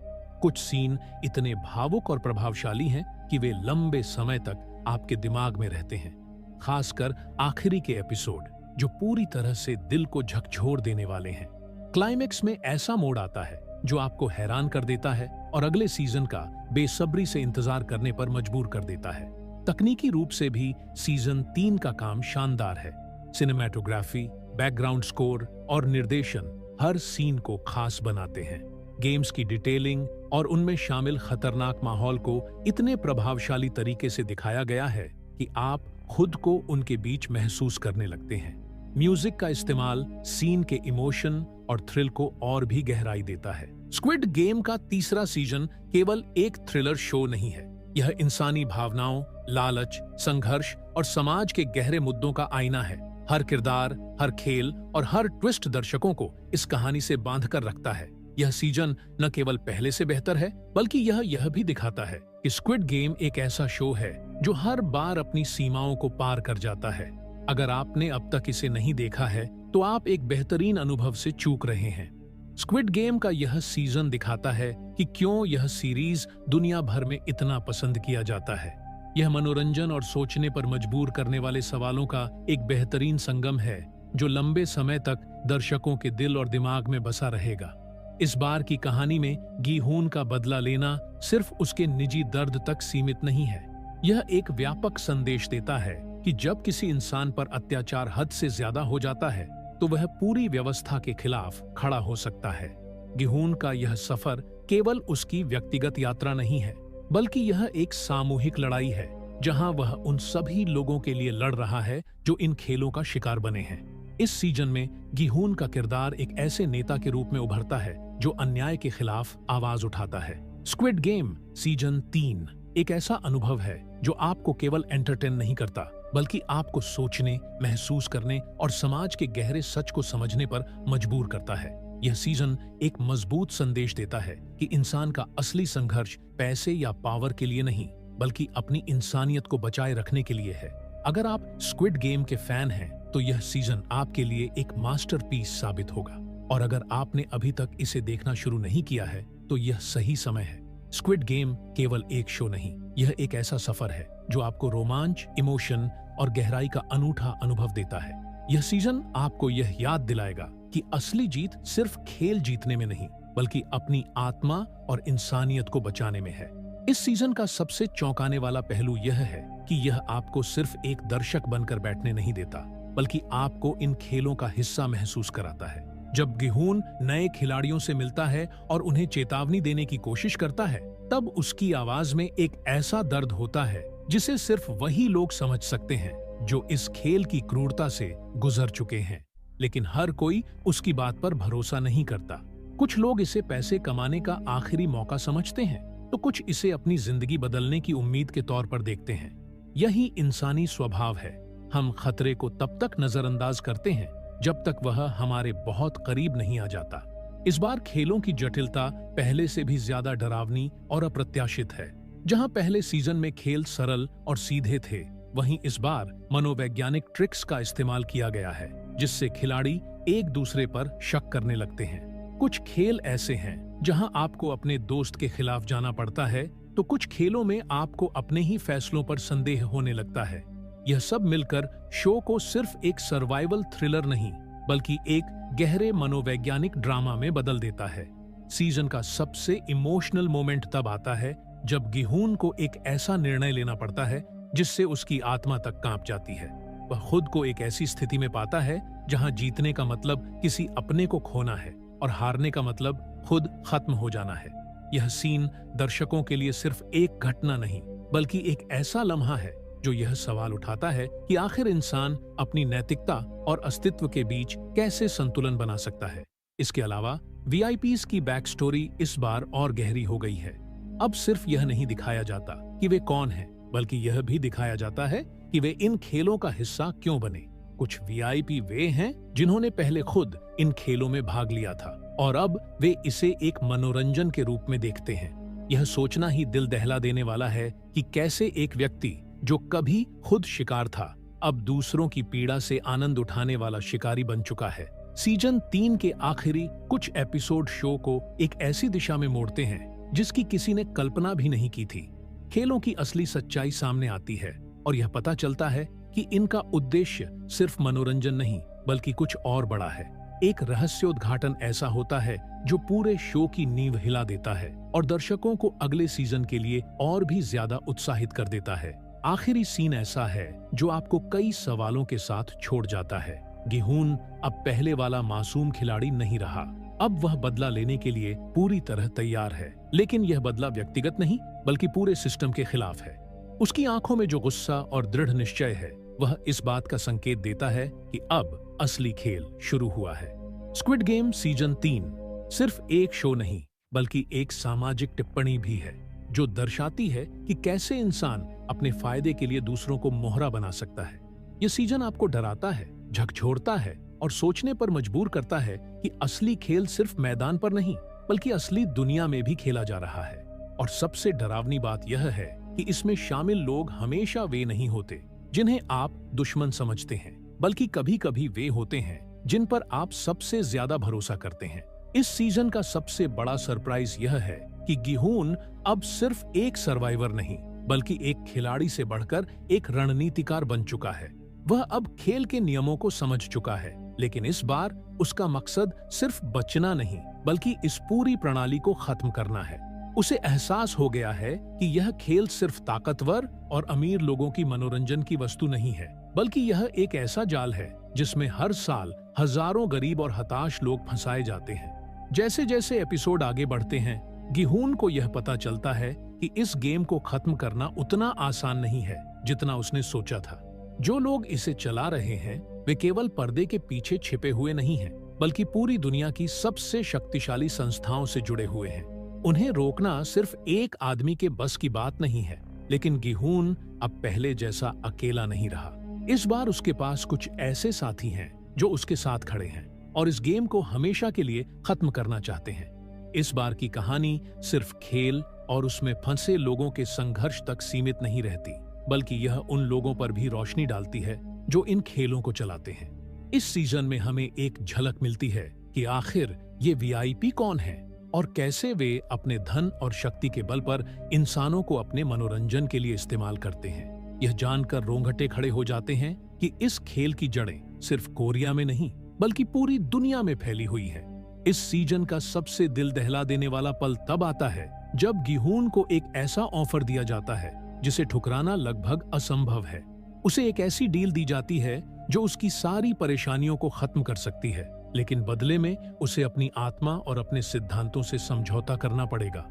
S1: कुछ सीन इतने भावुक और प्रभावशाली हैं कि वे लंबे समय तक आपके दिमाग में रहते हैं, खासकर आखिरी के एपिसोड जो पूरी तरह से दिल को झकझोर देने वाले हैं। क्लाइमेक्स में ऐसा मोड़ आता है जो आपको हैरान कर देता है और अगले सीजन का बेसब्री से इंतजार करने पर मजबूर कर देता है। तकनीकी रूप से भी सीजन 3 का काम शानदार है। सिनेमैटोग्राफी, बैकग्राउंड स्कोर और निर्देशन हर सीन को खास बनाते हैं। गेम्स की डिटेलिंग और उनमें शामिल खतरनाक माहौल को इतने प्रभावशाली तरीके से दिखाया गया है कि आप खुद को उनके बीच महसूस करने लगते हैं। म्यूजिक का इस्तेमाल सीन के इमोशन और थ्रिल को और भी गहराई देता है। स्क्विड गेम का तीसरा सीजन केवल एक थ्रिलर शो नहीं है, यह इंसानी भावनाओं, लालच, संघर्ष और समाज के गहरे मुद्दों का आईना है। हर किरदार, हर खेल और हर ट्विस्ट दर्शकों को इस कहानी से बांध कर रखता है। यह सीजन न केवल पहले से बेहतर है, बल्कि यह भी दिखाता है कि स्क्विड गेम एक ऐसा शो है जो हर बार अपनी सीमाओं को पार कर जाता है। अगर आपने अब तक इसे नहीं देखा है तो आप एक बेहतरीन अनुभव से चूक रहे हैं। स्क्विड गेम का यह सीजन दिखाता है कि क्यों यह सीरीज दुनिया भर में इतना पसंद किया जाता है। यह मनोरंजन और सोचने पर मजबूर करने वाले सवालों का एक बेहतरीन संगम है जो लंबे समय तक दर्शकों के दिल और दिमाग में बसा रहेगा। इस बार की कहानी में गी-हून का बदला लेना सिर्फ उसके निजी दर्द तक सीमित नहीं है। यह एक व्यापक संदेश देता है कि जब किसी इंसान पर अत्याचार हद से ज्यादा हो जाता है तो वह पूरी व्यवस्था के खिलाफ खड़ा हो सकता है। गी-हून का यह सफर केवल उसकी व्यक्तिगत यात्रा नहीं है, बल्कि यह एक सामूहिक लड़ाई है जहां वह उन सभी लोगों के लिए लड़ रहा है जो इन खेलों का शिकार बने हैं। इस सीजन में गी-हून का किरदार एक ऐसे नेता के रूप में उभरता है जो अन्याय के खिलाफ आवाज उठाता है। स्क्विड गेम सीजन 3 एक ऐसा अनुभव है जो आपको केवल एंटरटेन नहीं करता, बल्कि आपको सोचने, महसूस करने और समाज के गहरे सच को समझने पर मजबूर करता है। यह सीजन एक मजबूत संदेश देता है कि इंसान का असली संघर्ष पैसे या पावर के लिए नहीं, बल्कि अपनी इंसानियत को बचाए रखने के लिए है। अगर आप स्क्विड गेम के फैन हैं तो यह सीजन आपके लिए एक मास्टरपीस साबित होगा, और अगर आपने अभी तक इसे देखना शुरू नहीं किया है तो यह सही समय है। स्क्विड गेम केवल एक शो नहीं, यह एक ऐसा सफर है जो आपको रोमांच, इमोशन और गहराई का अनूठा अनुभव देता है। यह सीजन आपको यह याद दिलाएगा कि असली जीत सिर्फ खेल जीतने में नहीं, बल्कि अपनी आत्मा और इंसानियत को बचाने में है। इस सीजन का सबसे चौंकाने वाला पहलू यह है कि यह आपको सिर्फ एक दर्शक बनकर बैठने नहीं देता, बल्कि आपको इन खेलों का हिस्सा महसूस कराता है। जब गी-हून नए खिलाड़ियों से मिलता है और उन्हें चेतावनी देने की कोशिश करता है, तब उसकी आवाज में एक ऐसा दर्द होता है जिसे सिर्फ वही लोग समझ सकते हैं जो इस खेल की क्रूरता से गुजर चुके हैं। लेकिन हर कोई उसकी बात पर भरोसा नहीं करता। कुछ लोग इसे पैसे कमाने का आखिरी मौका समझते हैं, तो कुछ इसे अपनी जिंदगी बदलने की उम्मीद के तौर पर देखते हैं। यही इंसानी स्वभाव है। हम खतरे को तब तक नजरअंदाज करते हैं जब तक वह हमारे बहुत करीब नहीं आ जाता। इस बार खेलों की जटिलता पहले से भी ज्यादा डरावनी और अप्रत्याशित है। जहां पहले सीजन में खेल सरल और सीधे थे, वहीं इस बार मनोवैज्ञानिक ट्रिक्स का इस्तेमाल किया गया है, जिससे खिलाड़ी एक दूसरे पर शक करने लगते हैं। कुछ खेल ऐसे हैं जहां आपको अपने दोस्त के खिलाफ जाना पड़ता है, तो कुछ खेलों में आपको अपने ही फैसलों पर संदेह होने लगता है। यह सब मिलकर शो को सिर्फ एक सर्वाइवल थ्रिलर नहीं, बल्कि एक गहरे मनोवैज्ञानिक ड्रामा में बदल देता है। सीजन का सबसे इमोशनल मोमेंट तब आता है जब गिहून को एक ऐसा निर्णय लेना पड़ता है जिससे उसकी आत्मा तक कांप जाती है। वह खुद को एक ऐसी स्थिति में पाता है जहां जीतने का मतलब किसी अपने को खोना है और हारने का मतलब खुद खत्म हो जाना है। यह सीन दर्शकों के लिए सिर्फ एक घटना नहीं, बल्कि एक ऐसा लम्हा है जो यह सवाल उठाता है कि आखिर इंसान अपनी नैतिकता और अस्तित्व के बीच कैसे संतुलन बना सकता है। इसके अलावा वीआईपीज की बैक स्टोरी इस बार और गहरी हो गई है। अब सिर्फ यह नहीं दिखाया जाता कि वे कौन हैं, बल्कि यह भी दिखाया जाता है कि वे इन खेलों का हिस्सा क्यों बने। कुछ वीआईपी वे हैं जिन्होंने पहले खुद इन खेलों में भाग लिया था और अब वे इसे एक मनोरंजन के रूप में देखते हैं। यह सोचना ही दिल दहला देने वाला है कि कैसे एक व्यक्ति जो कभी खुद शिकार था, अब दूसरों की पीड़ा से आनंद उठाने वाला शिकारी बन चुका है। सीजन 3 के आखिरी कुछ एपिसोड शो को एक ऐसी दिशा में मोड़ते हैं जिसकी किसी ने कल्पना भी नहीं की थी। खेलों की असली सच्चाई सामने आती है और यह पता चलता है कि इनका उद्देश्य सिर्फ मनोरंजन नहीं, बल्कि कुछ और बड़ा है। एक रहस्योद्घाटन ऐसा होता है जो पूरे शो की नींव हिला देता है और दर्शकों को अगले सीजन के लिए और भी ज्यादा उत्साहित कर देता है। आखिरी सीन ऐसा है जो आपको कई सवालों के साथ छोड़ जाता है। गिहून अब पहले वाला मासूम खिलाड़ी नहीं रहा। अब वह बदला लेने के लिए पूरी तरह तैयार है, लेकिन यह बदला व्यक्तिगत नहीं, बल्कि पूरे सिस्टम के खिलाफ है। उसकी आंखों में जो गुस्सा और दृढ़ निश्चय है, वह इस बात का संकेत देता है कि अब असली खेल शुरू हुआ है। स्क्विड गेम सीजन 3 सिर्फ एक शो नहीं, बल्कि एक सामाजिक टिप्पणी भी है जो दर्शाती है कि कैसे इंसान अपने फायदे के लिए दूसरों को मोहरा बना सकता है। यह सीजन आपको डराता है, झकझोरता है और सोचने पर मजबूर करता है कि असली खेल सिर्फ मैदान पर नहीं, बल्कि असली दुनिया में भी खेला जा रहा है। और सबसे डरावनी बात यह है कि इसमें शामिल लोग हमेशा वे नहीं होते जिन्हें आप दुश्मन समझते हैं, बल्कि कभी कभी वे होते हैं जिन पर आप सबसे ज्यादा भरोसा करते हैं। इस सीजन का सबसे बड़ा सरप्राइज यह है कि गिहून अब सिर्फ एक सर्वाइवर नहीं, बल्कि एक खिलाड़ी से बढ़कर एक रणनीतिकार बन चुका है। वह अब खेल के नियमों को समझ चुका है, लेकिन इस बार उसका मकसद सिर्फ बचना नहीं, बल्कि इस पूरी प्रणाली को खत्म करना है। उसे एहसास हो गया है कि यह खेल सिर्फ ताकतवर और अमीर लोगों की मनोरंजन की वस्तु नहीं है, बल्कि यह एक ऐसा जाल है जिसमें हर साल हजारों गरीब और हताश लोग फंसाए जाते हैं। जैसे जैसे एपिसोड आगे बढ़ते हैं, गिहून को यह पता चलता है कि इस गेम को खत्म करना उतना आसान नहीं है जितना उसने सोचा था। जो लोग इसे चला रहे हैं, वे केवल पर्दे के पीछे छिपे हुए नहीं हैं, बल्कि पूरी दुनिया की सबसे शक्तिशाली संस्थाओं से जुड़े हुए हैं। उन्हें रोकना सिर्फ एक आदमी के बस की बात नहीं है, लेकिन गिहून अब पहले जैसा अकेला नहीं रहा। इस बार उसके पास कुछ ऐसे साथी हैं जो उसके साथ खड़े हैं और इस गेम को हमेशा के लिए खत्म करना चाहते हैं। इस बार की कहानी सिर्फ खेल और उसमें फंसे लोगों के संघर्ष तक सीमित नहीं रहती, बल्कि यह उन लोगों पर भी रोशनी डालती है जो इन खेलों को चलाते हैं। इस सीजन में हमें एक झलक मिलती है कि आखिर ये वीआईपी कौन है और कैसे वे अपने धन और शक्ति के बल पर इंसानों को अपने मनोरंजन के लिए इस्तेमाल करते हैं। यह जानकर रोंगटे खड़े हो जाते हैं कि इस खेल की जड़ें सिर्फ कोरिया में नहीं, बल्कि पूरी दुनिया में फैली हुई है। इस सीजन का सबसे दिल दहला देने वाला पल तब आता है जब गिहून को एक ऐसा ऑफर दिया जाता है जिसे ठुकराना लगभग असंभव है। उसे एक ऐसी डील दी जाती है जो उसकी सारी परेशानियों को खत्म कर सकती है, लेकिन बदले में उसे अपनी आत्मा और अपने सिद्धांतों से समझौता करना पड़ेगा।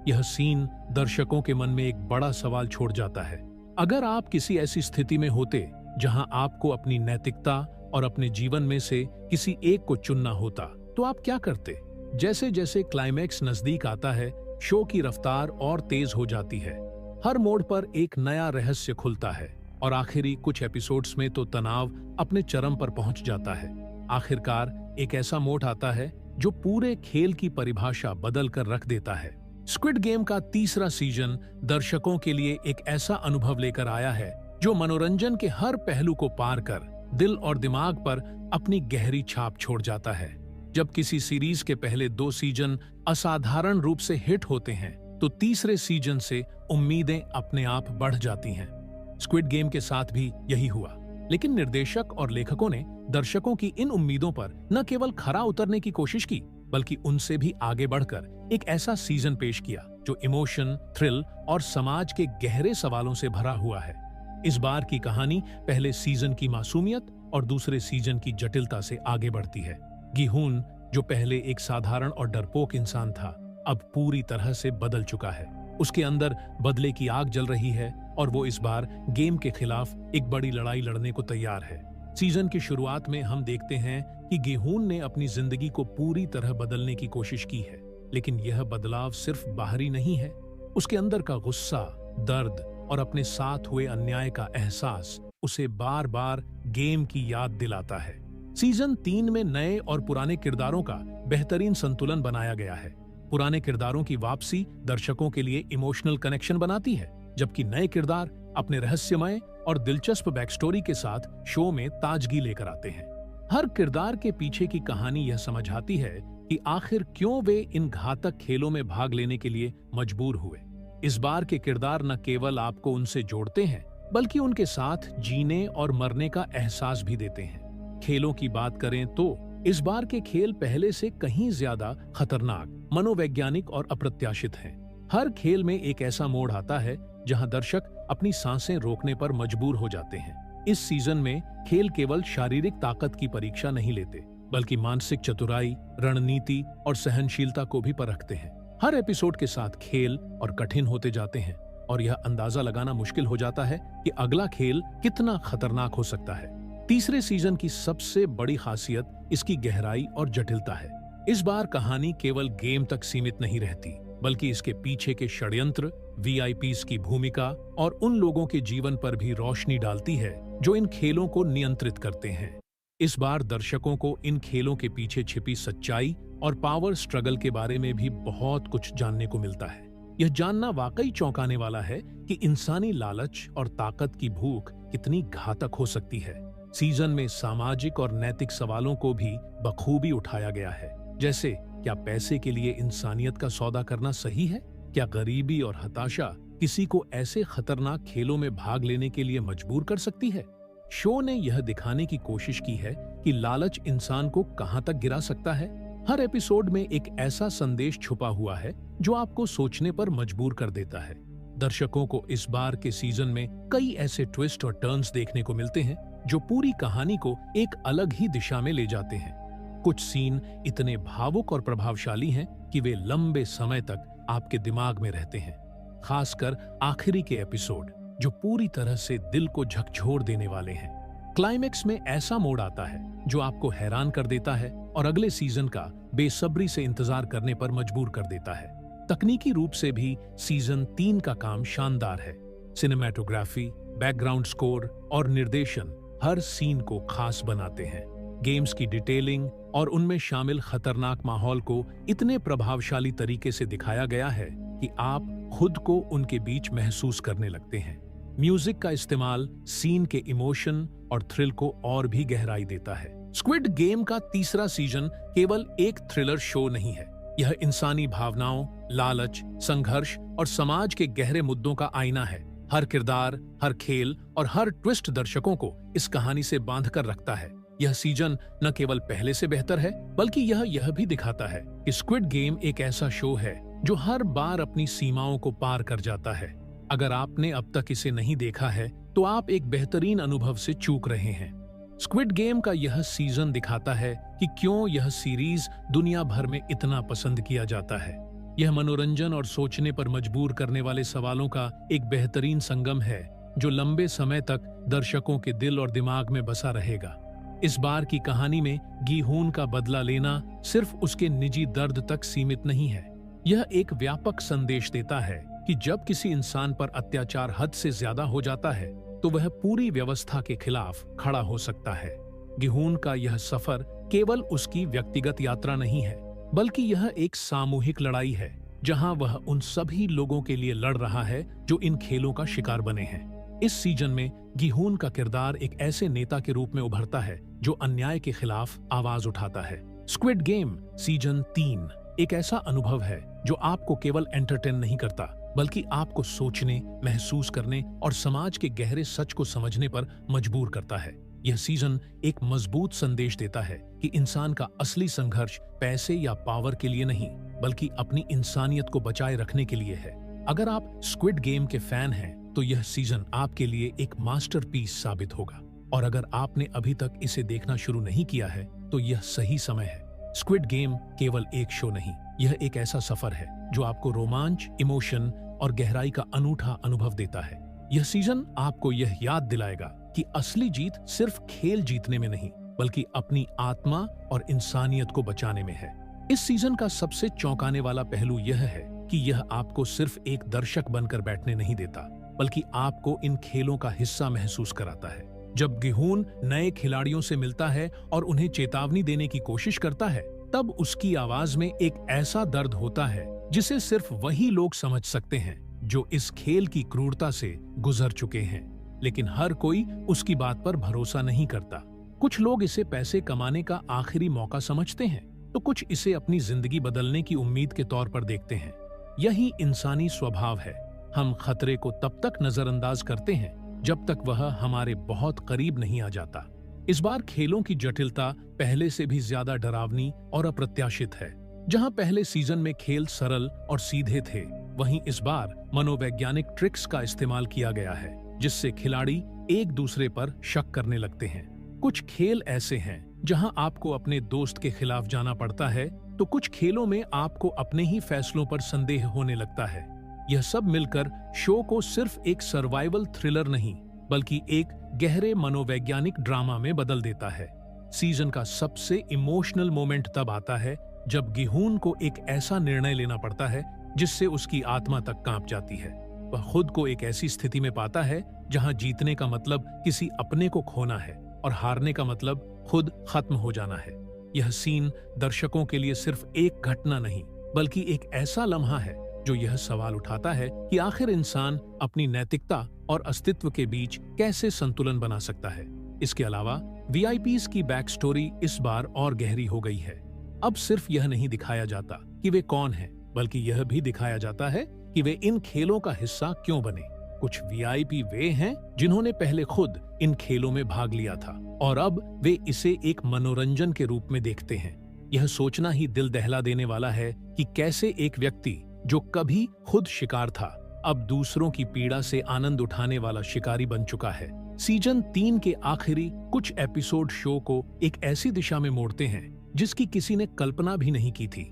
S1: यह सीन दर्शकों के मन में एक बड़ा सवाल छोड़ जाता है। अगर आप किसी ऐसी स्थिति में होते जहां आपको अपनी नैतिकता और अपने जीवन में से किसी एक को चुनना होता, तो आप क्या करते? जैसे जैसे क्लाइमैक्स नजदीक आता है, शो की रफ्तार और तेज हो जाती है। हर मोड़ पर एक नया रहस्य खुलता है और आखिरी कुछ एपिसोड्स में तो तनाव अपने चरम पर पहुंच जाता है। आखिरकार एक ऐसा मोड़ आता है जो पूरे खेल की परिभाषा बदल कर रख देता है। स्क्विड गेम का तीसरा सीजन दर्शकों के लिए एक ऐसा अनुभव लेकर आया है जो मनोरंजन के हर पहलू को पार कर दिल और दिमाग पर अपनी गहरी छाप छोड़ जाता है। जब किसी सीरीज के पहले 2 सीजन असाधारण रूप से हिट होते हैं तो तीसरे सीजन से उम्मीदें अपने आप बढ़ जाती हैं। स्क्विड गेम के साथ भी यही हुआ, लेकिन निर्देशक और लेखकों ने दर्शकों की इन उम्मीदों पर न केवल खरा उतरने की कोशिश की, बल्कि उनसे भी आगे बढ़कर एक ऐसा सीजन पेश किया जो इमोशन, थ्रिल और समाज के गहरे सवालों से भरा हुआ है। इस बार की कहानी पहले सीजन की मासूमियत और दूसरे सीजन की जटिलता से आगे बढ़ती है। गिहून, जो पहले एक साधारण और डरपोक इंसान था, अब पूरी तरह से बदल चुका है। उसके अंदर बदले की आग जल रही है और वो इस बार गेम के खिलाफ एक बड़ी लड़ाई लड़ने को तैयार है। सीजन की शुरुआत में हम देखते हैं कि गिहून ने अपनी जिंदगी को पूरी तरह बदलने की कोशिश की है, लेकिन यह बदलाव सिर्फ बाहरी नहीं है। उसके अंदर का गुस्सा, दर्द और अपने साथ हुए अन्याय का एहसास उसे बार बार गेम की याद दिलाता है। सीजन 3 में नए और पुराने किरदारों का बेहतरीन संतुलन बनाया गया है। पुराने किरदारों की वापसी दर्शकों के लिए इमोशनल कनेक्शन बनाती है, जबकि नए किरदार अपने रहस्यमय और दिलचस्प बैकस्टोरी के साथ शो में ताजगी लेकर आते हैं। हर किरदार के पीछे की कहानी यह समझाती है कि आखिर क्यों वे इन घातक खेलों में भाग लेने के लिए मजबूर हुए। इस बार के किरदार न केवल आपको उनसे जोड़ते हैं, बल्कि उनके साथ जीने और मरने का एहसास भी देते हैं। खेलों की बात करें तो इस बार के खेल पहले से कहीं ज्यादा खतरनाक, मनोवैज्ञानिक और अप्रत्याशित हैं। हर खेल में एक ऐसा मोड़ आता है जहां दर्शक अपनी सांसें रोकने पर मजबूर हो जाते हैं। इस सीजन में खेल केवल शारीरिक ताकत की परीक्षा नहीं लेते, बल्कि मानसिक चतुराई, रणनीति और सहनशीलता को भी परखते हैं। हर एपिसोड के साथ खेल और कठिन होते जाते हैं और यह अंदाजा लगाना मुश्किल हो जाता है कि अगला खेल कितना खतरनाक हो सकता है। तीसरे सीजन की सबसे बड़ी खासियत इसकी गहराई और जटिलता है। इस बार कहानी केवल गेम तक सीमित नहीं रहती, बल्कि इसके पीछे के षड्यंत्र, वीआईपीज की भूमिका और उन लोगों के जीवन पर भी रोशनी डालती है जो इन खेलों को नियंत्रित करते हैं। इस बार दर्शकों को इन खेलों के पीछे छिपी सच्चाई और पावर स्ट्रगल के बारे में भी बहुत कुछ जानने को मिलता है। यह जानना वाकई चौंकाने वाला है कि इंसानी लालच और ताकत की भूख कितनी घातक हो सकती है। सीजन में सामाजिक और नैतिक सवालों को भी बखूबी उठाया गया है, जैसे क्या पैसे के लिए इंसानियत का सौदा करना सही है? क्या गरीबी और हताशा किसी को ऐसे खतरनाक खेलों में भाग लेने के लिए मजबूर कर सकती है? शो ने यह दिखाने की कोशिश की है कि लालच इंसान को कहां तक गिरा सकता है। हर एपिसोड में एक ऐसा संदेश छुपा हुआ है जो आपको सोचने पर मजबूर कर देता है। दर्शकों को इस बार के सीजन में कई ऐसे ट्विस्ट और टर्न्स देखने को मिलते हैं जो पूरी कहानी को एक अलग ही दिशा में ले जाते हैं। कुछ सीन इतने भावुक और प्रभावशाली हैं कि वे लंबे समय तक आपके दिमाग में रहते हैं, खासकर आखिरी के एपिसोड जो पूरी तरह से दिल को झकझोर देने वाले हैं। क्लाइमेक्स में ऐसा मोड़ आता है जो आपको हैरान कर देता है और अगले सीजन का बेसब्री से इंतजार करने पर मजबूर कर देता है। तकनीकी रूप से भी सीजन 3 का काम शानदार है। सिनेमैटोग्राफी, बैकग्राउंड स्कोर और निर्देशन हर सीन को खास बनाते हैं। गेम्स की डिटेलिंग और उनमें शामिल खतरनाक माहौल को इतने प्रभावशाली तरीके से दिखाया गया है कि आप खुद को उनके बीच महसूस करने लगते हैं। म्यूजिक का इस्तेमाल सीन के इमोशन और थ्रिल को और भी गहराई देता है। स्क्विड गेम का तीसरा सीजन केवल एक थ्रिलर शो नहीं है, यह इंसानी भावनाओं, लालच, संघर्ष और समाज के गहरे मुद्दों का आईना है। हर किरदार, हर खेल और हर ट्विस्ट दर्शकों को इस कहानी से बांध कर रखता है। यह सीजन न केवल पहले से बेहतर है, बल्कि यह भी दिखाता है कि स्क्विड गेम एक ऐसा शो है जो हर बार अपनी सीमाओं को पार कर जाता है। अगर आपने अब तक इसे नहीं देखा है तो आप एक बेहतरीन अनुभव से चूक रहे हैं। स्क्विड गेम का यह सीजन दिखाता है कि क्यों यह सीरीज दुनिया भर में इतना पसंद किया जाता है। यह मनोरंजन और सोचने पर मजबूर करने वाले सवालों का एक बेहतरीन संगम है जो लंबे समय तक दर्शकों के दिल और दिमाग में बसा रहेगा। इस बार की कहानी में गिहून का बदला लेना सिर्फ उसके निजी दर्द तक सीमित नहीं है। यह एक व्यापक संदेश देता है कि जब किसी इंसान पर अत्याचार हद से ज्यादा हो जाता है तो वह पूरी व्यवस्था के खिलाफ खड़ा हो सकता है। गिहून का यह सफर केवल उसकी व्यक्तिगत यात्रा नहीं है, बल्कि यह एक सामूहिक लड़ाई है जहां वह उन सभी लोगों के लिए लड़ रहा है जो इन खेलों का शिकार बने हैं। इस सीजन में गिहून का किरदार एक ऐसे नेता के रूप में उभरता है जो अन्याय के खिलाफ आवाज उठाता है। स्क्विड गेम सीजन 3 एक ऐसा अनुभव है जो आपको केवल एंटरटेन नहीं करता, बल्कि आपको सोचने, महसूस करने और समाज के गहरे सच को समझने पर मजबूर करता है। यह सीजन एक मजबूत संदेश देता है कि इंसान का असली संघर्ष पैसे या पावर के लिए नहीं, बल्कि अपनी इंसानियत को बचाए रखने के लिए है। अगर आप स्क्विड गेम के फैन हैं, तो यह सीजन आपके लिए एक मास्टरपीस साबित होगा। और अगर आपने अभी तक इसे देखना शुरू नहीं किया है, तो यह सही समय है। स्क्विड गेम केवल एक शो नहीं, यह एक ऐसा सफर है जो आपको रोमांच, इमोशन और गहराई का अनूठा अनुभव देता है। यह सीजन आपको यह याद दिलाएगा कि असली जीत सिर्फ खेल जीतने में नहीं, बल्कि अपनी आत्मा और इंसानियत को बचाने में है। इस सीजन का सबसे चौंकाने वाला पहलू यह है कि यह आपको सिर्फ एक दर्शक बनकर बैठने नहीं देता, बल्कि आपको इन खेलों का हिस्सा महसूस कराता है। जब गिहून नए खिलाड़ियों से मिलता है और उन्हें चेतावनी देने की कोशिश करता है, तब उसकी आवाज में एक ऐसा दर्द होता है जिसे सिर्फ वही लोग समझ सकते हैं जो इस खेल की क्रूरता से गुजर चुके हैं। लेकिन हर कोई उसकी बात पर भरोसा नहीं करता। कुछ लोग इसे पैसे कमाने का आखिरी मौका समझते हैं, तो कुछ इसे अपनी जिंदगी बदलने की उम्मीद के तौर पर देखते हैं। यही इंसानी स्वभाव है। हम खतरे को तब तक नजरअंदाज करते हैं जब तक वह हमारे बहुत करीब नहीं आ जाता। इस बार खेलों की जटिलता पहले से भी ज्यादा डरावनी और अप्रत्याशित है। जहां पहले सीजन में खेल सरल और सीधे थे, वहीं इस बार मनोवैज्ञानिक ट्रिक्स का इस्तेमाल किया गया है, जिससे खिलाड़ी एक दूसरे पर शक करने लगते हैं। कुछ खेल ऐसे हैं जहां आपको अपने दोस्त के खिलाफ जाना पड़ता है, तो कुछ खेलों में आपको अपने ही फैसलों पर संदेह होने लगता है। यह सब मिलकर शो को सिर्फ एक सर्वाइवल थ्रिलर नहीं, बल्कि एक गहरे मनोवैज्ञानिक ड्रामा में बदल देता है। सीजन का सबसे इमोशनल मोमेंट तब आता है जब गिहून को एक ऐसा निर्णय लेना पड़ता है जिससे उसकी आत्मा तक कांप जाती है। वह खुद को एक ऐसी स्थिति में पाता है जहां जीतने का मतलब किसी अपने को खोना है और हारने का मतलब खुद खत्म हो जाना है। यह सीन दर्शकों के लिए सिर्फ एक घटना नहीं, बल्कि एक ऐसा लम्हा है जो यह सवाल उठाता है कि आखिर इंसान अपनी नैतिकता और अस्तित्व के बीच कैसे संतुलन बना सकता है। इसके अलावा वीआईपीज़ की बैक स्टोरी इस बार और गहरी हो गई है। अब सिर्फ यह नहीं दिखाया जाता कि वे कौन हैं, बल्कि यह भी दिखाया जाता है कि वे इन खेलों का हिस्सा क्यों बने। कुछ वीआईपी वे हैं जिन्होंने पहले खुद इन खेलों में भाग लिया था और अब वे इसे एक मनोरंजन के रूप में देखते हैं। यह सोचना ही दिल दहला देने वाला है कि कैसे एक व्यक्ति जो कभी खुद शिकार था, अब दूसरों की पीड़ा से आनंद उठाने वाला शिकारी बन चुका है। सीजन 3 के आखिरी कुछ एपिसोड शो को एक ऐसी दिशा में मोड़ते हैं जिसकी किसी ने कल्पना भी नहीं की थी।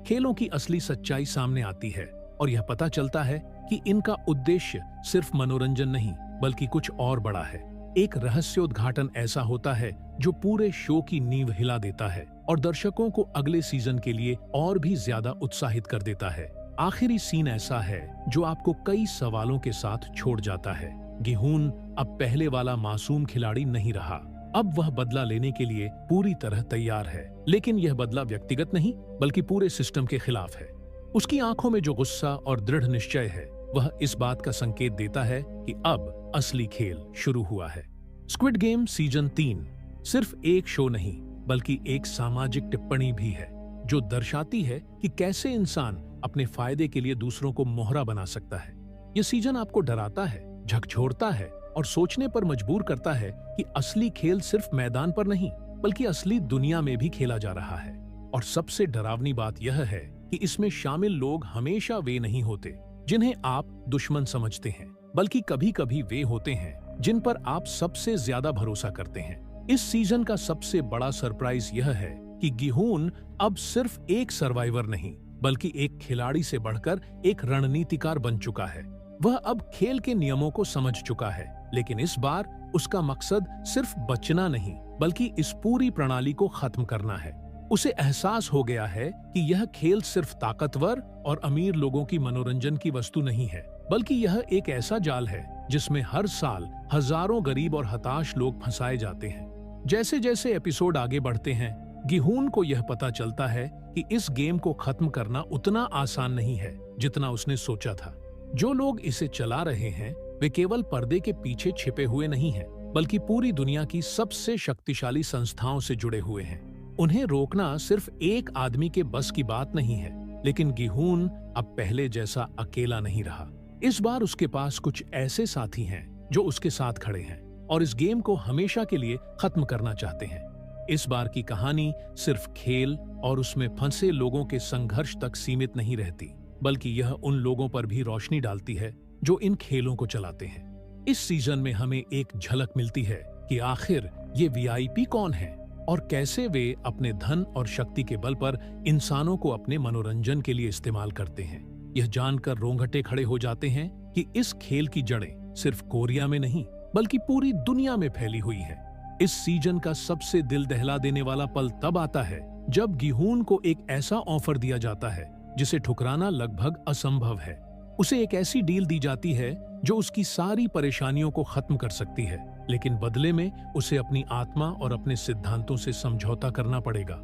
S1: खेलों की असली सच्चाई सामने आती है और यह पता चलता है कि इनका उद्देश्य सिर्फ मनोरंजन नहीं, बल्कि कुछ और बड़ा है। एक रहस्योद्घाटन ऐसा होता है जो पूरे शो की नींव हिला देता है और दर्शकों को अगले सीजन के लिए और भी ज्यादा उत्साहित कर देता है। आखिरी सीन ऐसा है जो आपको कई सवालों के साथ छोड़ जाता है। गिहून अब पहले वाला मासूम खिलाड़ी नहीं रहा। अब वह बदला लेने के लिए पूरी तरह तैयार है, लेकिन यह बदला व्यक्तिगत नहीं, बल्कि पूरे सिस्टम के खिलाफ है। उसकी आंखों में जो गुस्सा और दृढ़ निश्चय है, वह इस बात का संकेत देता है कि अब असली खेल शुरू हुआ है। स्क्विड गेम सीजन 3 सिर्फ एक शो नहीं, बल्कि एक सामाजिक टिप्पणी भी है जो दर्शाती है कि कैसे इंसान अपने फायदे के लिए दूसरों को मोहरा बना सकता है। यह सीजन आपको डराता है, झकझोरता है और सोचने पर मजबूर करता है कि असली खेल सिर्फ मैदान पर नहीं, बल्कि असली दुनिया में भी खेला जा रहा है। और सबसे डरावनी बात यह है कि इसमें शामिल लोग हमेशा वे नहीं होते जिन्हें आप दुश्मन समझते हैं, बल्कि कभी कभी वे होते हैं जिन पर आप सबसे ज्यादा भरोसा करते हैं। इस सीजन का सबसे बड़ा सरप्राइज यह है कि गिहून अब सिर्फ एक सर्वाइवर नहीं, बल्कि एक खिलाड़ी से बढ़कर एक रणनीतिकार बन चुका है। वह अब खेल के नियमों को समझ चुका है, लेकिन इस बार उसका मकसद सिर्फ बचना नहीं, बल्कि इस पूरी प्रणाली को खत्म करना है। उसे एहसास हो गया है कि यह खेल सिर्फ ताकतवर और अमीर लोगों की मनोरंजन की वस्तु नहीं है, बल्कि यह एक ऐसा जाल है जिसमें हर साल हजारों गरीब और हताश लोग फंसाए जाते हैं। जैसे जैसे एपिसोड आगे बढ़ते हैं, गिहून को यह पता चलता है कि इस गेम को खत्म करना उतना आसान नहीं है जितना उसने सोचा था। जो लोग इसे चला रहे हैं वे केवल पर्दे के पीछे छिपे हुए नहीं हैं, बल्कि पूरी दुनिया की सबसे शक्तिशाली संस्थाओं से जुड़े हुए हैं। उन्हें रोकना सिर्फ एक आदमी के बस की बात नहीं है, लेकिन गिहून अब पहले जैसा अकेला नहीं रहा। इस बार उसके पास कुछ ऐसे साथी हैं जो उसके साथ खड़े हैं और इस गेम को हमेशा के लिए खत्म करना चाहते हैं। इस बार की कहानी सिर्फ खेल और उसमें फंसे लोगों के संघर्ष तक सीमित नहीं रहती, बल्कि यह उन लोगों पर भी रोशनी डालती है जो इन खेलों को चलाते हैं। इस सीजन में हमें एक झलक मिलती है कि आखिर ये वीआईपी कौन है और कैसे वे अपने धन और शक्ति के बल पर इंसानों को अपने मनोरंजन के लिए इस्तेमाल करते हैं। यह जानकर रोंगटे खड़े हो जाते हैं कि इस खेल की जड़ें सिर्फ कोरिया में नहीं बल्कि पूरी दुनिया में फैली हुई है। इस सीजन का सबसे दिल दहला देने वाला पल तब आता है जब गिहून को एक ऐसा ऑफर दिया जाता है जिसे ठुकराना लगभग असंभव है। उसे एक ऐसी डील दी जाती है जो उसकी सारी परेशानियों को खत्म कर सकती है, लेकिन बदले में उसे अपनी आत्मा और अपने सिद्धांतों से समझौता करना पड़ेगा।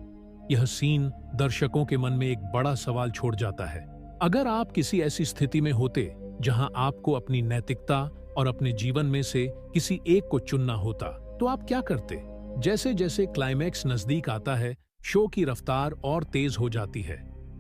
S1: यह सीन दर्शकों के मन में एक बड़ा सवाल छोड़ जाता है। अगर आप किसी ऐसी स्थिति में होते जहां आपको अपनी नैतिकता और अपने जीवन में से किसी एक को चुनना होता, तो आप क्या करते? जैसे जैसे क्लाइमैक्स नजदीक आता है, शो की रफ्तार और तेज हो जाती है।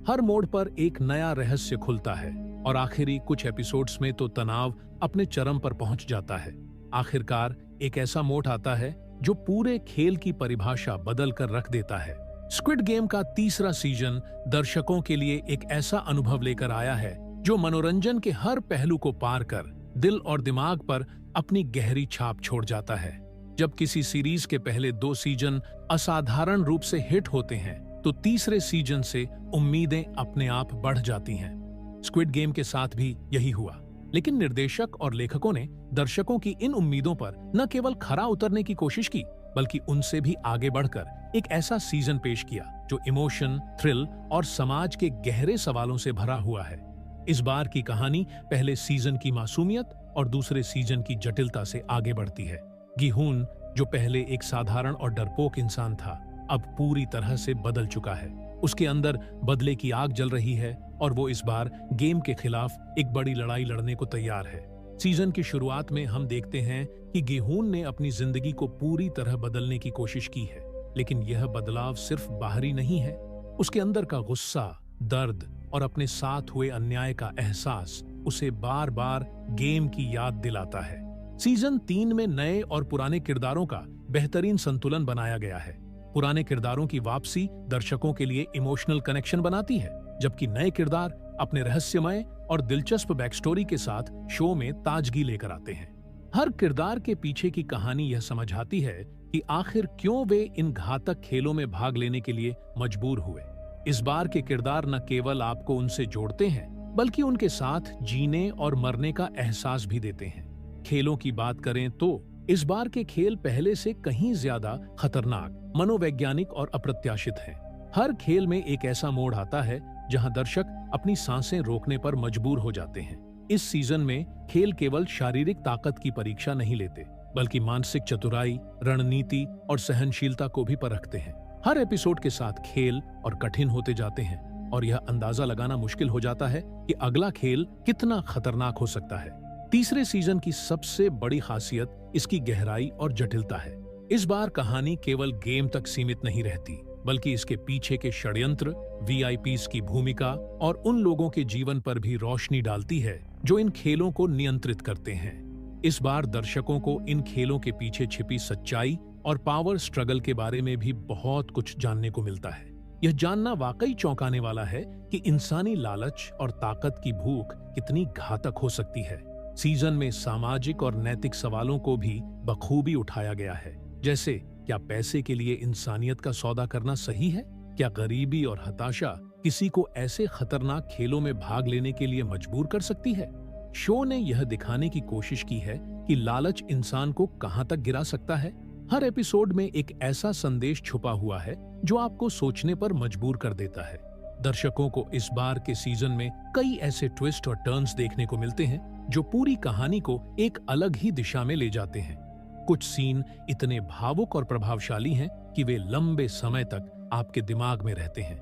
S1: हर मोड़ पर एक नया रहस्य खुलता है और आखिरी कुछ एपिसोड्स में तो तनाव अपने चरम पर पहुंच जाता है। आखिरकार एक ऐसा मोड़ आता है जो पूरे खेल की परिभाषा बदल कर रख देता है। स्क्विड गेम का तीसरा सीजन दर्शकों के लिए एक ऐसा अनुभव लेकर आया है जो मनोरंजन के हर पहलू को पार कर दिल और दिमाग पर अपनी गहरी छाप छोड़ जाता है। जब किसी सीरीज के पहले 2 सीजन असाधारण रूप से हिट होते हैं, तो तीसरे सीजन से उम्मीदें अपने आप बढ़ जाती हैं। स्क्विड गेम के साथ भी यही हुआ, लेकिन निर्देशक और लेखकों ने दर्शकों की इन उम्मीदों पर न केवल खरा उतरने की कोशिश की, बल्कि उनसे भी आगे बढ़कर एक ऐसा सीजन पेश किया जो इमोशन, थ्रिल और समाज के गहरे सवालों से भरा हुआ है। इस बार की कहानी पहले सीजन की मासूमियत और दूसरे सीजन की जटिलता से आगे बढ़ती है। गिहून, जो पहले एक साधारण और डरपोक इंसान था, अब पूरी तरह से बदल चुका है। उसके अंदर बदले की आग जल रही है और वो इस बार गेम के खिलाफ एक बड़ी लड़ाई लड़ने को तैयार है। सीजन की शुरुआत में हम देखते हैं कि गिहून ने अपनी जिंदगी को पूरी तरह बदलने की कोशिश की है, लेकिन यह बदलाव सिर्फ बाहरी नहीं है। उसके अंदर का गुस्सा, दर्द और अपने साथ हुए अन्याय का एहसास उसे बार बार गेम की याद दिलाता है। सीजन 3 में नए और पुराने किरदारों का बेहतरीन संतुलन बनाया गया है। पुराने किरदारों की वापसी दर्शकों के लिए इमोशनल कनेक्शन बनाती है, जबकि नए किरदार अपने रहस्यमय और दिलचस्प बैक स्टोरी के साथ शो में ताजगी लेकर आते हैं। हर किरदार के पीछे की कहानी यह समझाती है कि आखिर क्यों वे इन घातक खेलों में भाग लेने के लिए मजबूर हुए। इस बार के किरदार न केवल आपको उनसे जोड़ते हैं, बल्कि उनके साथ जीने और मरने का एहसास भी देते हैं। खेलों की बात करें तो इस बार के खेल पहले से कहीं ज्यादा खतरनाक, मनोवैज्ञानिक और अप्रत्याशित हैं। हर खेल में एक ऐसा मोड़ आता है जहां दर्शक अपनी सांसें रोकने पर मजबूर हो जाते हैं। इस सीजन में खेल केवल शारीरिक ताकत की परीक्षा नहीं लेते, बल्कि मानसिक चतुराई, रणनीति और सहनशीलता को भी परखते हैं। हर एपिसोड के साथ खेल और कठिन होते जाते हैं और यह अंदाजा लगाना मुश्किल हो जाता है कि अगला खेल कितना खतरनाक हो सकता है। तीसरे सीजन की सबसे बड़ी खासियत इसकी गहराई और जटिलता है। इस बार कहानी केवल गेम तक सीमित नहीं रहती, बल्कि इसके पीछे के षड्यंत्र, वीआईपीज की भूमिका और उन लोगों के जीवन पर भी रोशनी डालती है जो इन खेलों को नियंत्रित करते हैं। इस बार दर्शकों को इन खेलों के पीछे छिपी सच्चाई और पावर स्ट्रगल के बारे में भी बहुत कुछ जानने को मिलता है। यह जानना वाकई चौंकाने वाला है कि इंसानी लालच और ताकत की भूख कितनी घातक हो सकती है। सीजन में सामाजिक और नैतिक सवालों को भी बखूबी उठाया गया है, जैसे क्या पैसे के लिए इंसानियत का सौदा करना सही है? क्या गरीबी और हताशा किसी को ऐसे खतरनाक खेलों में भाग लेने के लिए मजबूर कर सकती है? शो ने यह दिखाने की कोशिश की है कि लालच इंसान को कहां तक गिरा सकता है। हर एपिसोड में एक ऐसा संदेश छुपा हुआ है जो आपको सोचने पर मजबूर कर देता है। दर्शकों को इस बार के सीजन में कई ऐसे ट्विस्ट और टर्न्स देखने को मिलते हैं जो पूरी कहानी को एक अलग ही दिशा में ले जाते हैं। कुछ सीन इतने भावुक और प्रभावशाली हैं कि वे लंबे समय तक आपके दिमाग में रहते हैं,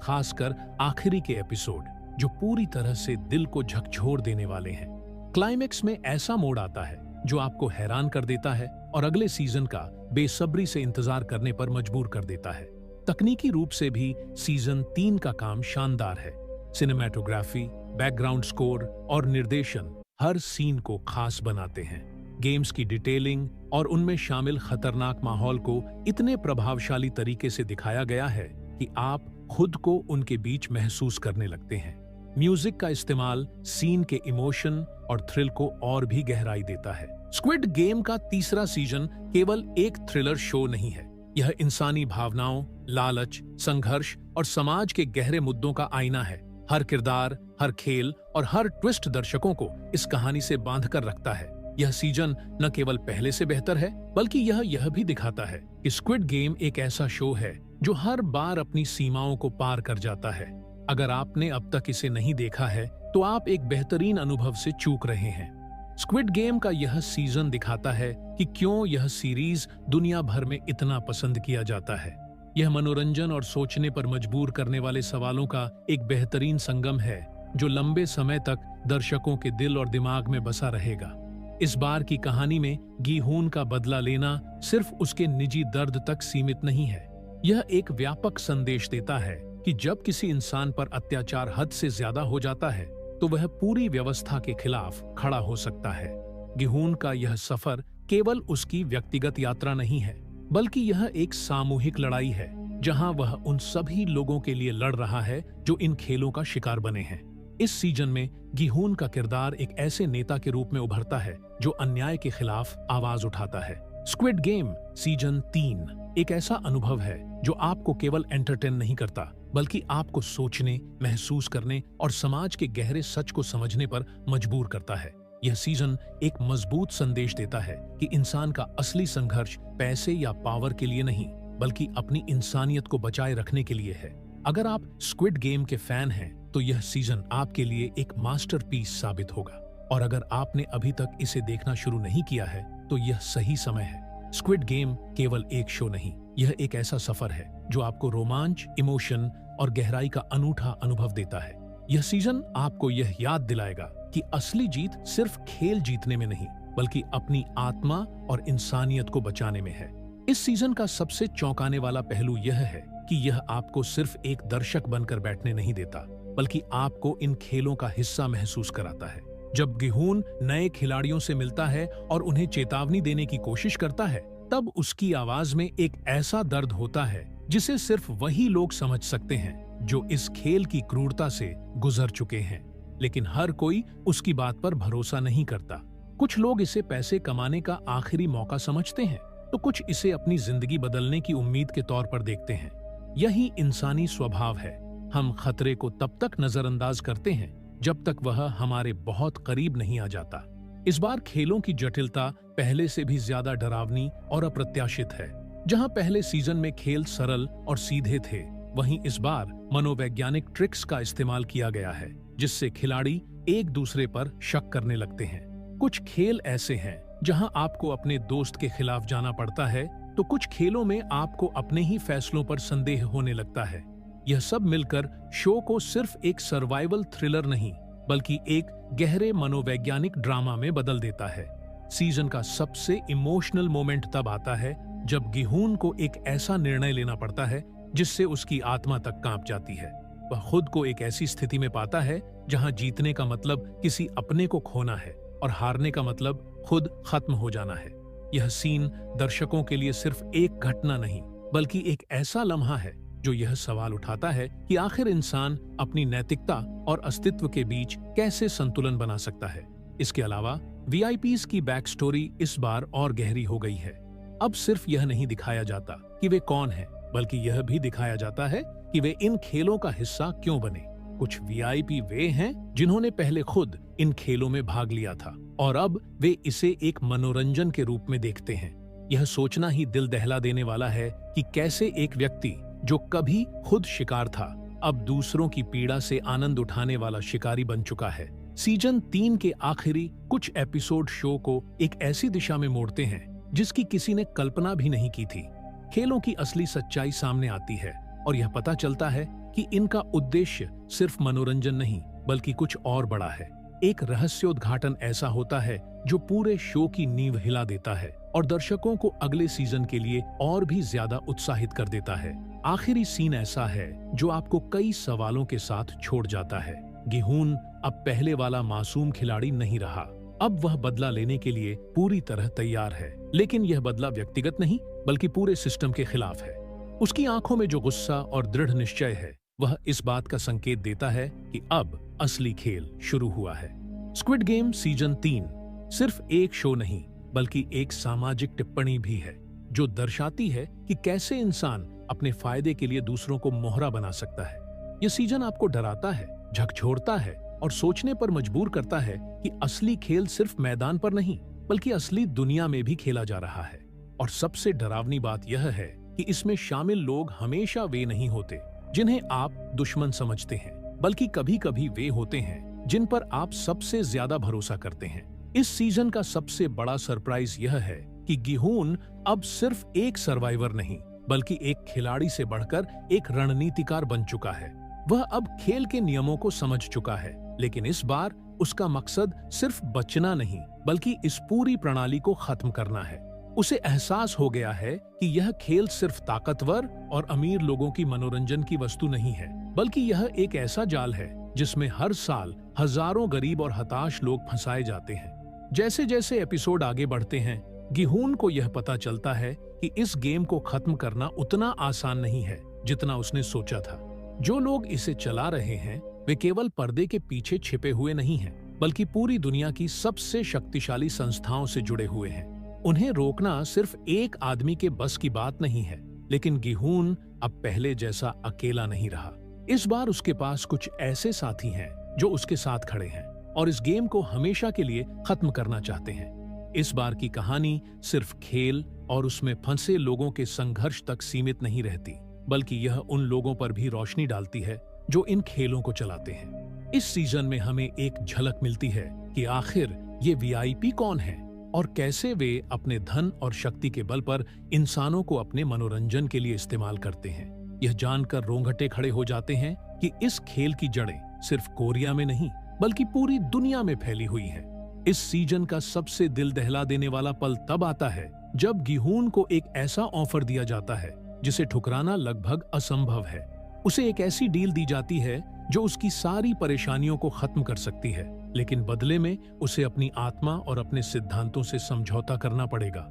S1: खासकर आखिरी के एपिसोड जो पूरी तरह से दिल को झकझोर देने वाले हैं। क्लाइमेक्स में ऐसा मोड़ आता है जो आपको हैरान कर देता है और अगले सीजन का बेसब्री से इंतजार करने पर मजबूर कर देता है। तकनीकी रूप से भी सीजन 3 का काम शानदार है। सिनेमैटोग्राफी, बैकग्राउंड स्कोर और निर्देशन हर सीन को खास बनाते हैं। गेम्स की डिटेलिंग और उनमें शामिल खतरनाक माहौल को इतने प्रभावशाली तरीके से दिखाया गया है कि आप खुद को उनके बीच महसूस करने लगते हैं। म्यूजिक का इस्तेमाल सीन के इमोशन और थ्रिल को और भी गहराई देता है। स्क्विड गेम का तीसरा सीजन केवल एक थ्रिलर शो नहीं है, यह इंसानी भावनाओं, लालच, संघर्ष और समाज के गहरे मुद्दों का आईना है। हर किरदार, हर खेल और हर ट्विस्ट दर्शकों को इस कहानी से बांध कर रखता है। यह सीजन न केवल पहले से बेहतर है, बल्कि यह भी दिखाता है कि स्क्विड गेम एक ऐसा शो है जो हर बार अपनी सीमाओं को पार कर जाता है। अगर आपने अब तक इसे नहीं देखा है, तो आप एक बेहतरीन अनुभव से चूक रहे हैं। स्क्विड गेम का यह सीजन दिखाता है कि क्यों यह सीरीज दुनिया भर में इतना पसंद किया जाता है। यह मनोरंजन और सोचने पर मजबूर करने वाले सवालों का एक बेहतरीन संगम है जो लंबे समय तक दर्शकों के दिल और दिमाग में बसा रहेगा। इस बार की कहानी में गी-हून का बदला लेना सिर्फ उसके निजी दर्द तक सीमित नहीं है। यह एक व्यापक संदेश देता है कि जब किसी इंसान पर अत्याचार हद से ज्यादा हो जाता है, तो वह पूरी व्यवस्था के खिलाफ खड़ा हो सकता है। गी-हून का यह सफर केवल उसकी व्यक्तिगत यात्रा नहीं है, बल्कि यह एक सामूहिक लड़ाई है जहां वह उन सभी लोगों के लिए लड़ रहा है जो इन खेलों का शिकार बने हैं। इस सीजन में गी-हून का किरदार एक ऐसे नेता के रूप में उभरता है जो अन्याय के खिलाफ आवाज उठाता है। स्क्विड गेम सीजन 3 एक ऐसा अनुभव है जो आपको केवल एंटरटेन नहीं करता, बल्कि आपको सोचने, महसूस करने और समाज के गहरे सच को समझने पर मजबूर करता है। यह सीजन एक मजबूत संदेश देता है कि इंसान का असली संघर्ष पैसे या पावर के लिए नहीं, बल्कि अपनी इंसानियत को बचाए रखने के लिए है। अगर आप स्क्विड गेम के फैन हैं, तो यह सीजन आपके लिए एक मास्टरपीस साबित होगा। और अगर आपने अभी तक इसे देखना शुरू नहीं किया है, तो यह सही समय है। स्क्विड गेम केवल एक शो नहीं, यह एक ऐसा सफर है जो आपको रोमांच, इमोशन और गहराई का अनूठा अनुभव देता है। यह सीजन आपको यह याद दिलाएगा कि असली जीत सिर्फ खेल जीतने में नहीं, बल्कि अपनी आत्मा और इंसानियत को बचाने में है। इस सीजन का सबसे चौंकाने वाला पहलू यह है कि यह आपको सिर्फ एक दर्शक बनकर बैठने नहीं देता, बल्कि आपको इन खेलों का हिस्सा महसूस कराता है। जब गी-हून नए खिलाड़ियों से मिलता है और उन्हें चेतावनी देने की कोशिश करता है, तब उसकी आवाज में एक ऐसा दर्द होता है जिसे सिर्फ वही लोग समझ सकते हैं जो इस खेल की क्रूरता से गुजर चुके हैं। लेकिन हर कोई उसकी बात पर भरोसा नहीं करता। कुछ लोग इसे पैसे कमाने का आखिरी मौका समझते हैं, तो कुछ इसे अपनी जिंदगी बदलने की उम्मीद के तौर पर देखते हैं। यही इंसानी स्वभाव है। हम खतरे को तब तक नजरअंदाज करते हैं जब तक वह हमारे बहुत करीब नहीं आ जाता। इस बार खेलों की जटिलता पहले से भी ज्यादा डरावनी और अप्रत्याशित है। जहां पहले सीजन में खेल सरल और सीधे थे, वहीं इस बार मनोवैज्ञानिक ट्रिक्स का इस्तेमाल किया गया है, जिससे खिलाड़ी एक दूसरे पर शक करने लगते हैं। कुछ खेल ऐसे हैं जहां आपको अपने दोस्त के खिलाफ जाना पड़ता है, तो कुछ खेलों में आपको अपने ही फैसलों पर संदेह होने लगता है। यह सब मिलकर शो को सिर्फ एक सर्वाइवल थ्रिलर नहीं, बल्कि एक गहरे मनोवैज्ञानिक ड्रामा में बदल देता है। सीजन का सबसे इमोशनल मोमेंट तब आता है जब गी-हून को एक ऐसा निर्णय लेना पड़ता है जिससे उसकी आत्मा तक कांप जाती है। वह खुद को एक ऐसी स्थिति में पाता है जहां जीतने का मतलब किसी अपने को खोना है और हारने का मतलब खुद खत्म हो जाना है। यह सीन दर्शकों के लिए सिर्फ एक घटना नहीं, बल्कि एक ऐसा लम्हा है जो यह सवाल उठाता है कि आखिर इंसान अपनी नैतिकता और अस्तित्व के बीच कैसे संतुलन बना सकता है। इसके अलावा वीआईपीज की बैक स्टोरी इस बार और गहरी हो गई है। अब सिर्फ यह नहीं दिखाया जाता कि वे कौन हैं, बल्कि यह भी दिखाया जाता है कि वे इन खेलों का हिस्सा क्यों बने। कुछ वीआईपी वे हैं जिन्होंने पहले खुद इन खेलों में भाग लिया था और अब वे इसे एक मनोरंजन के रूप में देखते हैं। यह सोचना ही दिल दहला देने वाला है कि कैसे एक व्यक्ति जो कभी खुद शिकार था, अब दूसरों की पीड़ा से आनंद उठाने वाला शिकारी बन चुका है। सीजन 3 के आखिरी कुछ एपिसोड शो को एक ऐसी दिशा में मोड़ते हैं जिसकी किसी ने कल्पना भी नहीं की थी। खेलों की असली सच्चाई सामने आती है और यह पता चलता है कि इनका उद्देश्य सिर्फ मनोरंजन नहीं बल्कि कुछ और बड़ा है। एक रहस्योद्घाटन ऐसा होता है जो पूरे शो की नींव हिला देता है और दर्शकों को अगले सीजन के लिए और भी ज्यादा उत्साहित कर देता है। आखिरी सीन ऐसा है जो आपको कई सवालों के साथ छोड़ जाता है। गिहून अब पहले वाला मासूम खिलाड़ी नहीं रहा। अब वह बदला लेने के लिए पूरी तरह तैयार है, लेकिन यह बदला व्यक्तिगत नहीं बल्कि पूरे सिस्टम के खिलाफ है। उसकी आंखों में जो गुस्सा और दृढ़ निश्चय है वह इस बात का संकेत देता है कि अब असली खेल शुरू हुआ है। स्क्विड गेम सीजन 3 सिर्फ एक शो नहीं बल्कि एक सामाजिक टिप्पणी भी है जो दर्शाती है कि कैसे इंसान अपने फायदे के लिए दूसरों को मोहरा बना सकता है। यह सीजन आपको डराता है, झकझोरता है और सोचने पर मजबूर करता है कि असली खेल सिर्फ मैदान पर नहीं बल्कि असली दुनिया में भी खेला जा रहा है। और सबसे डरावनी बात यह है कि इसमें शामिल लोग हमेशा वे नहीं होते जिन्हें आप दुश्मन समझते हैं, बल्कि कभी कभी वे होते हैं जिन पर आप सबसे ज्यादा भरोसा करते हैं। इस सीजन का सबसे बड़ा सरप्राइज यह है कि गिहून अब सिर्फ एक सर्वाइवर नहीं बल्कि एक खिलाड़ी से बढ़कर एक रणनीतिकार बन चुका है। वह अब खेल के नियमों को समझ चुका है, लेकिन इस बार उसका मकसद सिर्फ बचना नहीं बल्कि इस पूरी प्रणाली को खत्म करना है। उसे एहसास हो गया है कि यह खेल सिर्फ ताकतवर और अमीर लोगों की मनोरंजन की वस्तु नहीं है, बल्कि यह एक ऐसा जाल है जिसमें हर साल हजारों गरीब और हताश लोग फंसाए जाते हैं। जैसे जैसे एपिसोड आगे बढ़ते हैं, गिहून को यह पता चलता है कि इस गेम को खत्म करना उतना आसान नहीं है जितना उसने सोचा था। जो लोग इसे चला रहे हैं वे केवल पर्दे के पीछे छिपे हुए नहीं हैं, बल्कि पूरी दुनिया की सबसे शक्तिशाली संस्थाओं से जुड़े हुए हैं। उन्हें रोकना सिर्फ एक आदमी के बस की बात नहीं है, लेकिन गिहून अब पहले जैसा अकेला नहीं रहा। इस बार उसके पास कुछ ऐसे साथी हैं जो उसके साथ खड़े हैं और इस गेम को हमेशा के लिए खत्म करना चाहते हैं। इस बार की कहानी सिर्फ खेल और उसमें फंसे लोगों के संघर्ष तक सीमित नहीं रहती, बल्कि यह उन लोगों पर भी रोशनी डालती है जो इन खेलों को चलाते हैं। इस सीजन में हमें एक झलक मिलती है कि आखिर ये वीआईपी कौन है और कैसे वे अपने धन और शक्ति के बल पर इंसानों को अपने मनोरंजन के लिए इस्तेमाल करते हैं। यह जानकर रोंगटे खड़े हो जाते हैं कि इस खेल की जड़ें सिर्फ कोरिया में नहीं बल्कि पूरी दुनिया में फैली हुई हैं। इस सीजन का सबसे दिल दहला देने वाला पल तब आता है जब गिहून को एक ऐसा ऑफर दिया जाता है जिसे ठुकराना लगभग असंभव है। उसे एक ऐसी डील दी जाती है जो उसकी सारी परेशानियों को खत्म कर सकती है, लेकिन बदले में उसे अपनी आत्मा और अपने सिद्धांतों से समझौता करना पड़ेगा।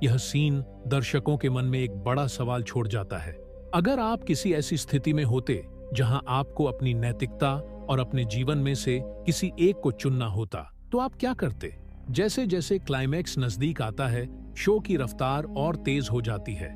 S1: यह सीन दर्शकों के मन में एक बड़ा सवाल छोड़ जाता है। अगर आप किसी ऐसी स्थिति में होते जहां आपको अपनी नैतिकता और अपने जीवन में से किसी एक को चुनना होता, तो आप क्या करते? जैसे जैसे क्लाइमैक्स नजदीक आता है, शो की रफ्तार और तेज हो जाती है।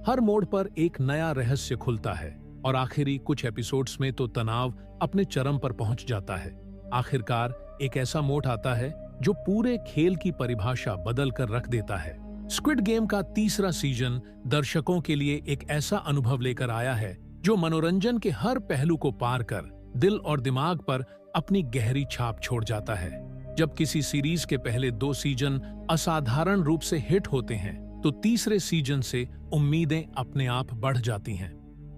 S1: हर मोड़ पर एक नया रहस्य खुलता है और आखिरी कुछ एपिसोड्स में तो तनाव अपने चरम पर पहुंच जाता है। आखिरकार एक ऐसा मोड़ आता है जो पूरे खेल की परिभाषा बदल कर रख देता है। स्क्विड गेम का तीसरा सीजन दर्शकों के लिए एक ऐसा अनुभव लेकर आया है जो मनोरंजन के हर पहलू को पार कर दिल और दिमाग पर अपनी गहरी छाप छोड़ जाता है। जब किसी सीरीज के पहले 2 सीजन असाधारण रूप से हिट होते हैं, तो तीसरे सीजन से उम्मीदें अपने आप बढ़ जाती हैं।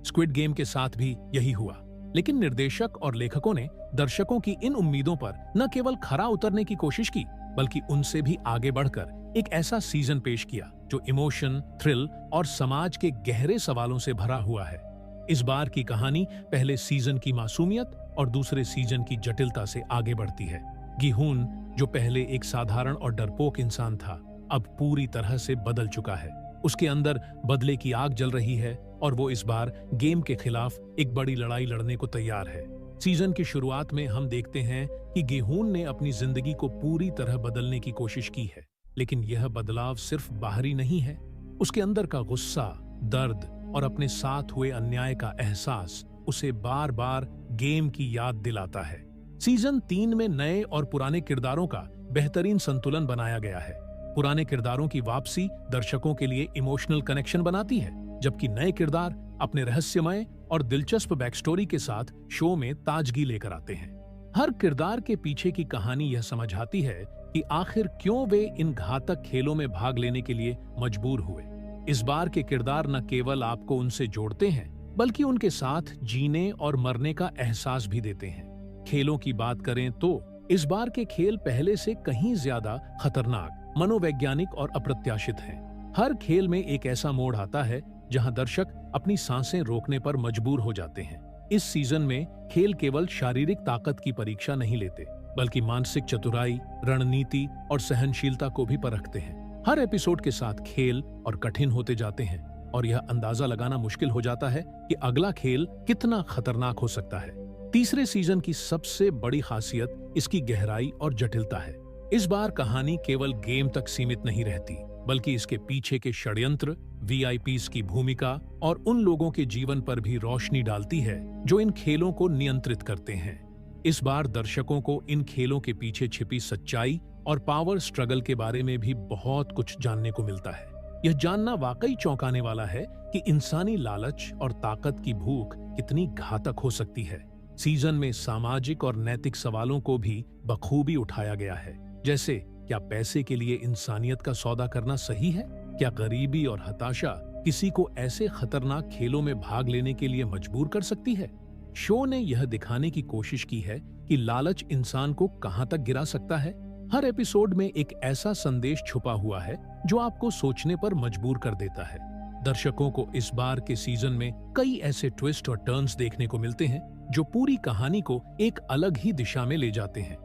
S1: स्क्विड गेम के साथ भी यही हुआ, लेकिन निर्देशक और लेखकों ने दर्शकों की इन उम्मीदों पर न केवल खरा उतरने की कोशिश की, बल्कि उनसे भी आगे बढ़कर एक ऐसा सीजन पेश किया जो इमोशन, थ्रिल और समाज के गहरे सवालों से भरा हुआ है। इस बार की कहानी पहले सीजन की मासूमियत और दूसरे सीजन की जटिलता से आगे बढ़ती है। गिहून, जो पहले एक साधारण और डरपोक इंसान था, अब पूरी तरह से बदल चुका है। उसके अंदर बदले की आग जल रही है और वो इस बार गेम के खिलाफ एक बड़ी लड़ाई लड़ने को तैयार है। सीजन की शुरुआत में हम देखते हैं कि गिहून ने अपनी जिंदगी को पूरी तरह बदलने की कोशिश की है, लेकिन यह बदलाव सिर्फ बाहरी नहीं है। उसके अंदर का गुस्सा, दर्द और अपने साथ हुए अन्याय का एहसास उसे बार बार गेम की याद दिलाता है। सीजन 3 में नए और पुराने किरदारों का बेहतरीन संतुलन बनाया गया है। पुराने किरदारों की वापसी दर्शकों के लिए इमोशनल कनेक्शन बनाती है, जबकि नए किरदार अपने रहस्यमय और दिलचस्प बैकस्टोरी के साथ शो में ताजगी लेकर आते हैं। हर किरदार के पीछे की कहानी यह समझाती है कि आखिर क्यों वे इन घातक खेलों में भाग लेने के लिए मजबूर हुए। इस बार के किरदार न केवल आपको उनसे जोड़ते हैं, बल्कि उनके साथ जीने और मरने का एहसास भी देते हैं। खेलों की बात करें तो इस बार के खेल पहले से कहीं ज्यादा खतरनाक, मनोवैज्ञानिक और अप्रत्याशित हैं। हर खेल में एक ऐसा मोड़ आता है जहां दर्शक अपनी सांसें रोकने पर मजबूर हो जाते हैं। इस सीजन में खेल केवल शारीरिक ताकत की परीक्षा नहीं लेते, बल्कि मानसिक चतुराई, रणनीति और सहनशीलता को भी परखते हैं। हर एपिसोड के साथ खेल और कठिन होते जाते हैं और यह अंदाजा लगाना मुश्किल हो जाता है कि अगला खेल कितना खतरनाक हो सकता है। तीसरे सीजन की सबसे बड़ी खासियत इसकी गहराई और जटिलता है। इस बार कहानी केवल गेम तक सीमित नहीं रहती, बल्कि इसके पीछे के षड्यंत्र, वीआईपीज की भूमिका और उन लोगों के जीवन पर भी रोशनी डालती है जो इन खेलों को नियंत्रित करते हैं। इस बार दर्शकों को इन खेलों के पीछे छिपी सच्चाई और पावर स्ट्रगल के बारे में भी बहुत कुछ जानने को मिलता है। यह जानना वाकई चौंकाने वाला है कि इंसानी लालच और ताकत की भूख कितनी घातक हो सकती है। सीजन में सामाजिक और नैतिक सवालों को भी बखूबी उठाया गया है, जैसे क्या पैसे के लिए इंसानियत का सौदा करना सही है? क्या गरीबी और हताशा किसी को ऐसे खतरनाक खेलों में भाग लेने के लिए मजबूर कर सकती है? शो ने यह दिखाने की कोशिश की है कि लालच इंसान को कहां तक गिरा सकता है। हर एपिसोड में एक ऐसा संदेश छुपा हुआ है जो आपको सोचने पर मजबूर कर देता है। दर्शकों को इस बार के सीजन में कई ऐसे ट्विस्ट और टर्न्स देखने को मिलते हैं जो पूरी कहानी को एक अलग ही दिशा में ले जाते हैं।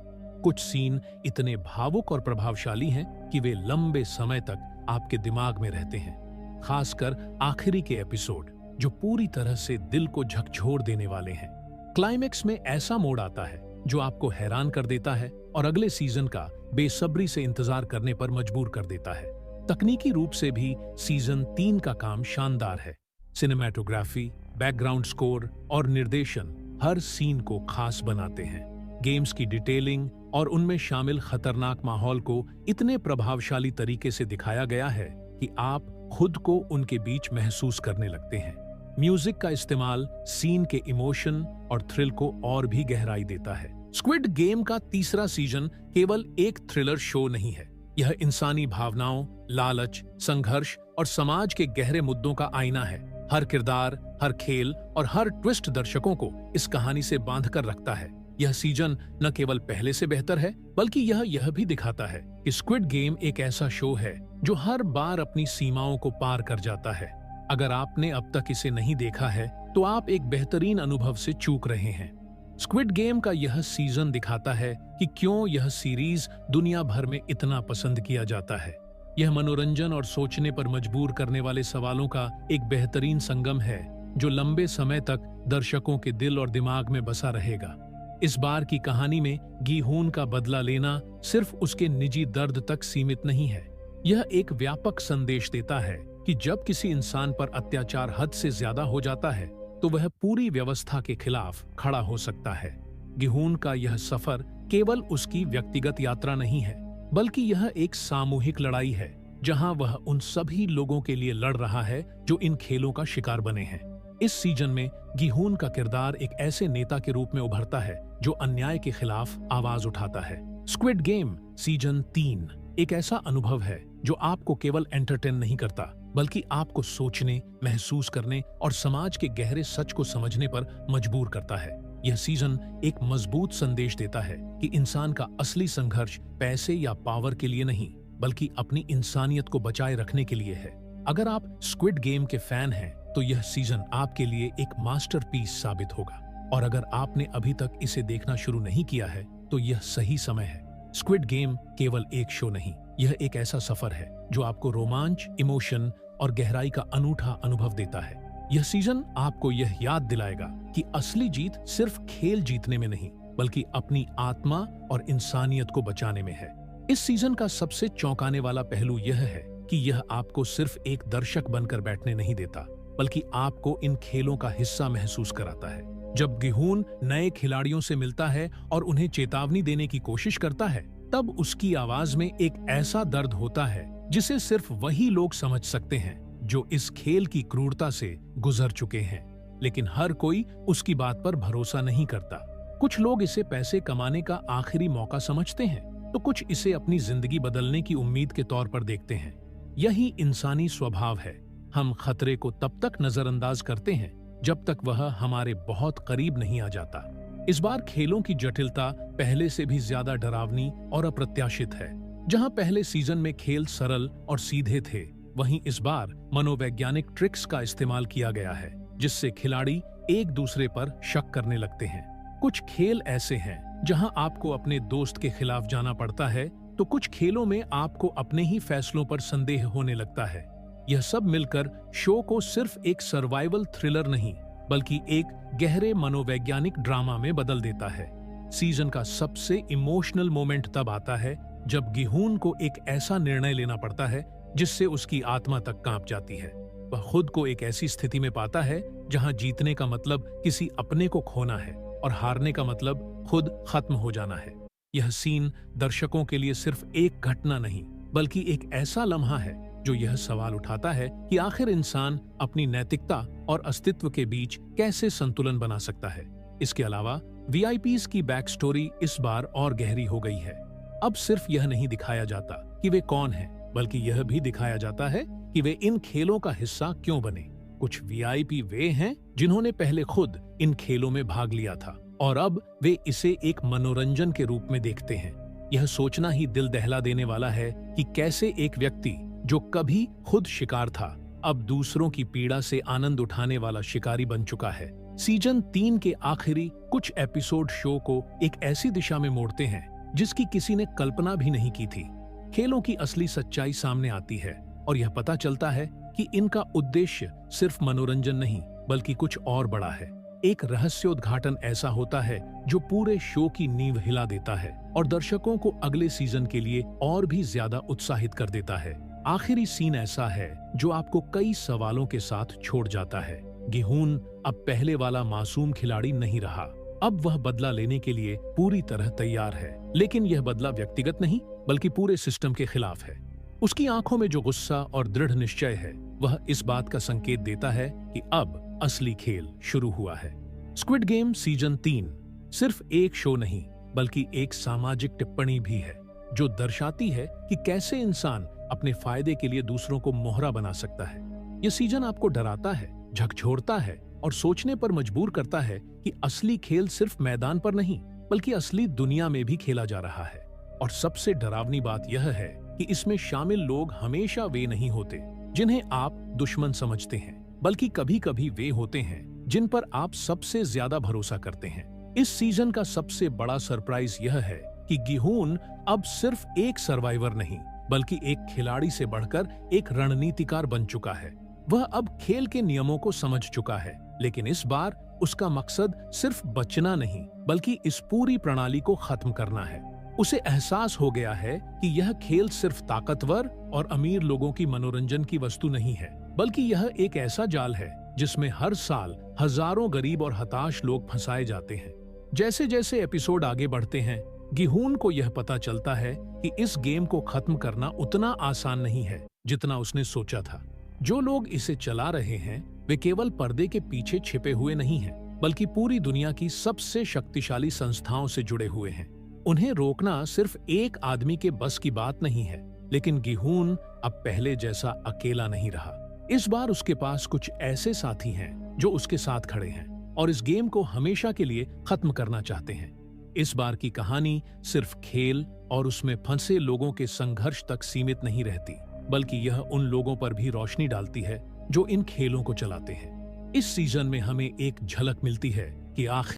S1: कुछ सीन इतने भावुक और प्रभावशाली हैं कि वे लंबे समय तक आपके दिमाग में रहते हैं, खासकर आखिरी के एपिसोड जो पूरी तरह से दिल को झकझोर देने वाले हैं। क्लाइमेक्स में ऐसा मोड़ आता है जो आपको हैरान कर देता है और अगले सीजन का बेसब्री से इंतजार करने पर मजबूर कर देता है। तकनीकी रूप से भी सीजन 3 का काम शानदार है। सिनेमैटोग्राफी, बैकग्राउंड स्कोर और निर्देशन हर सीन को खास बनाते हैं। गेम्स की डिटेलिंग और उनमें शामिल खतरनाक माहौल को इतने प्रभावशाली तरीके से दिखाया गया है कि आप खुद को उनके बीच महसूस करने लगते हैं। म्यूजिक का इस्तेमाल सीन के इमोशन और थ्रिल को और भी गहराई देता है। स्क्विड गेम का तीसरा सीजन केवल एक थ्रिलर शो नहीं है, यह इंसानी भावनाओं, लालच, संघर्ष और समाज के गहरे मुद्दों का आईना है। हर किरदार, हर खेल और हर ट्विस्ट दर्शकों को इस कहानी से बांध कर रखता है। यह सीजन न केवल पहले से बेहतर है, बल्कि यह भी दिखाता है कि स्क्विड गेम एक ऐसा शो है जो हर बार अपनी सीमाओं को पार कर जाता है। अगर आपने अब तक इसे नहीं देखा है तो आप एक बेहतरीन अनुभव से चूक रहे हैं। स्क्विड गेम का यह सीजन दिखाता है कि क्यों यह सीरीज दुनिया भर में इतना पसंद किया जाता है। यह मनोरंजन और सोचने पर मजबूर करने वाले सवालों का एक बेहतरीन संगम है जो लंबे समय तक दर्शकों के दिल और दिमाग में बसा रहेगा। इस बार की कहानी में गी-हून का बदला लेना सिर्फ उसके निजी दर्द तक सीमित नहीं है। यह एक व्यापक संदेश देता है कि जब किसी इंसान पर अत्याचार हद से ज्यादा हो जाता है तो वह पूरी व्यवस्था के खिलाफ खड़ा हो सकता है। गी-हून का यह सफर केवल उसकी व्यक्तिगत यात्रा नहीं है, बल्कि यह एक सामूहिक लड़ाई है जहां वह उन सभी लोगों के लिए लड़ रहा है जो इन खेलों का शिकार बने हैं। इस सीजन में गी-हून का किरदार एक ऐसे नेता के रूप में उभरता है जो अन्याय के खिलाफ आवाज उठाता है। स्क्विड गेम सीजन 3 एक ऐसा अनुभव है जो आपको केवल एंटरटेन नहीं करता, बल्कि आपको सोचने, महसूस करने और समाज के गहरे सच को समझने पर मजबूर करता है। यह सीजन एक मजबूत संदेश देता है कि इंसान का असली संघर्ष पैसे या पावर के लिए नहीं, बल्कि अपनी इंसानियत को बचाए रखने के लिए है। अगर आप स्क्विड गेम के फैन हैं तो यह सीजन आपके लिए एक मास्टरपीस साबित होगा, और अगर आपने अभी तक इसे देखना शुरू नहीं किया है तो यह सही समय है। स्क्विड गेम केवल एक शो नहीं, यह एक ऐसा सफर है जो आपको रोमांच, इमोशन और गहराई का अनूठा अनुभव देता है। यह सीजन आपको यह याद दिलाएगा कि असली जीत सिर्फ खेल जीतने में नहीं, बल्कि अपनी आत्मा और इंसानियत को बचाने में है। इस सीजन का सबसे चौंकाने वाला पहलू यह है कि यह आपको सिर्फ एक दर्शक बनकर बैठने नहीं देता, बल्कि आपको इन खेलों का हिस्सा महसूस कराता है। जब गी-हून नए खिलाड़ियों से मिलता है और उन्हें चेतावनी देने की कोशिश करता है, तब उसकी आवाज में एक ऐसा दर्द होता है जिसे सिर्फ वही लोग समझ सकते हैं जो इस खेल की क्रूरता से गुजर चुके हैं। लेकिन हर कोई उसकी बात पर भरोसा नहीं करता। कुछ लोग इसे पैसे कमाने का आखिरी मौका समझते हैं, तो कुछ इसे अपनी जिंदगी बदलने की उम्मीद के तौर पर देखते हैं। यही इंसानी स्वभाव है। हम खतरे को तब तक नजरअंदाज करते हैं जब तक वह हमारे बहुत करीब नहीं आ जाता। इस बार खेलों की जटिलता पहले से भी ज्यादा डरावनी और अप्रत्याशित है। जहां पहले सीजन में खेल सरल और सीधे थे, वहीं इस बार मनोवैज्ञानिक ट्रिक्स का इस्तेमाल किया गया है, जिससे खिलाड़ी एक दूसरे पर शक करने लगते हैं। कुछ खेल ऐसे हैं जहां आपको अपने दोस्त के खिलाफ जाना पड़ता है, तो कुछ खेलों में आपको अपने ही फैसलों पर संदेह होने लगता है। यह सब मिलकर शो को सिर्फ एक सर्वाइवल थ्रिलर नहीं, बल्कि एक गहरे मनोवैज्ञानिक ड्रामा में बदल देता है। सीजन का सबसे इमोशनल मोमेंट तब आता है जब गिहून को एक ऐसा निर्णय लेना पड़ता है जिससे उसकी आत्मा तक कांप जाती है। वह खुद को एक ऐसी स्थिति में पाता है जहां जीतने का मतलब किसी अपने को खोना है और हारने का मतलब खुद खत्म हो जाना है। यह सीन दर्शकों के लिए सिर्फ एक घटना नहीं, बल्कि एक ऐसा लम्हा है जो यह सवाल उठाता है कि आखिर इंसान अपनी नैतिकता और अस्तित्व के बीच कैसे संतुलन बना सकता है। इसके अलावा वीआईपीज की बैक स्टोरी इस बार और गहरी हो गई है। अब सिर्फ यह नहीं दिखाया जाता कि वे कौन हैं, बल्कि यह भी दिखाया जाता है कि वे इन खेलों का हिस्सा क्यों बने। कुछ वीआईपी वे हैं जिन्होंने पहले खुद इन खेलों में भाग लिया था और अब वे इसे एक मनोरंजन के रूप में देखते हैं। यह सोचना ही दिल दहला देने वाला है कि कैसे एक व्यक्ति जो कभी खुद शिकार था, अब दूसरों की पीड़ा से आनंद उठाने वाला शिकारी बन चुका है। सीजन 3 के आखिरी कुछ एपिसोड शो को एक ऐसी दिशा में मोड़ते हैं जिसकी किसी ने कल्पना भी नहीं की थी। खेलों की असली सच्चाई सामने आती है और यह पता चलता है कि इनका उद्देश्य सिर्फ मनोरंजन नहीं, बल्कि कुछ और बड़ा है। एक रहस्योद्घाटन ऐसा होता है जो पूरे शो की नींव हिला देता है और दर्शकों को अगले सीजन के लिए और भी ज्यादा उत्साहित कर देता है। आखिरी सीन ऐसा है जो आपको कई सवालों के साथ छोड़ जाता है। गिहून अब पहले वाला मासूम खिलाड़ी नहीं रहा। अब वह बदला लेने के लिए पूरी तरह तैयार है, लेकिन यह बदला व्यक्तिगत नहीं, बल्कि पूरे सिस्टम के खिलाफ है। उसकी आंखों में जो गुस्सा और दृढ़ निश्चय है, वह इस बात का संकेत देता है कि अब असली खेल शुरू हुआ है। स्क्विड गेम सीजन 3 सिर्फ एक शो नहीं, बल्कि एक सामाजिक टिप्पणी भी है, जो दर्शाती है कि कैसे इंसान अपने फायदे के लिए दूसरों को मोहरा बना सकता है। यह सीजन आपको डराता है, झकझोरता है और सोचने पर मजबूर करता है कि असली खेल सिर्फ मैदान पर नहीं, बल्कि असली दुनिया में भी खेला जा रहा है। और सबसे डरावनी बात यह है कि इसमें शामिल लोग हमेशा वे नहीं होते जिन्हें आप दुश्मन समझते हैं, बल्कि कभी कभी वे होते हैं जिन पर आप सबसे ज्यादा भरोसा करते हैं। इस सीजन का सबसे बड़ा सरप्राइज यह है कि गिहून अब सिर्फ एक सर्वाइवर नहीं, बल्कि एक खिलाड़ी से बढ़कर एक रणनीतिकार बन चुका है। वह अब खेल के नियमों को समझ चुका है, लेकिन इस बार उसका मकसद सिर्फ बचना नहीं, बल्कि इस पूरी प्रणाली को खत्म करना है। उसे एहसास हो गया है कि यह खेल सिर्फ ताकतवर और अमीर लोगों की मनोरंजन की वस्तु नहीं है, बल्कि यह एक ऐसा जाल है जिसमें हर साल हजारों गरीब और हताश लोग फंसाए जाते हैं। जैसे जैसे एपिसोड आगे बढ़ते हैं, गिहून को यह पता चलता है कि इस गेम को खत्म करना उतना आसान नहीं है जितना उसने सोचा था। जो लोग इसे चला रहे हैं, वे केवल पर्दे के पीछे छिपे हुए नहीं हैं, बल्कि पूरी दुनिया की सबसे शक्तिशाली संस्थाओं से जुड़े हुए हैं। उन्हें रोकना सिर्फ एक आदमी के बस की बात नहीं है, लेकिन गिहून अब पहले जैसा अकेला नहीं रहा। इस बार उसके पास कुछ ऐसे साथी हैं जो उसके साथ खड़े हैं और इस गेम को हमेशा के लिए खत्म करना चाहते हैं। इस बार की कहानी सिर्फ खेल और उसमें फंसे लोगों के संघर्ष तक सीमित नहीं रहती, बल्कि यह उन लोगों पर भी रोशनी डालती है जो इन खेलों को चलाते हैं। इस सीजन में हमें एक झलक मिलती है कि आखिर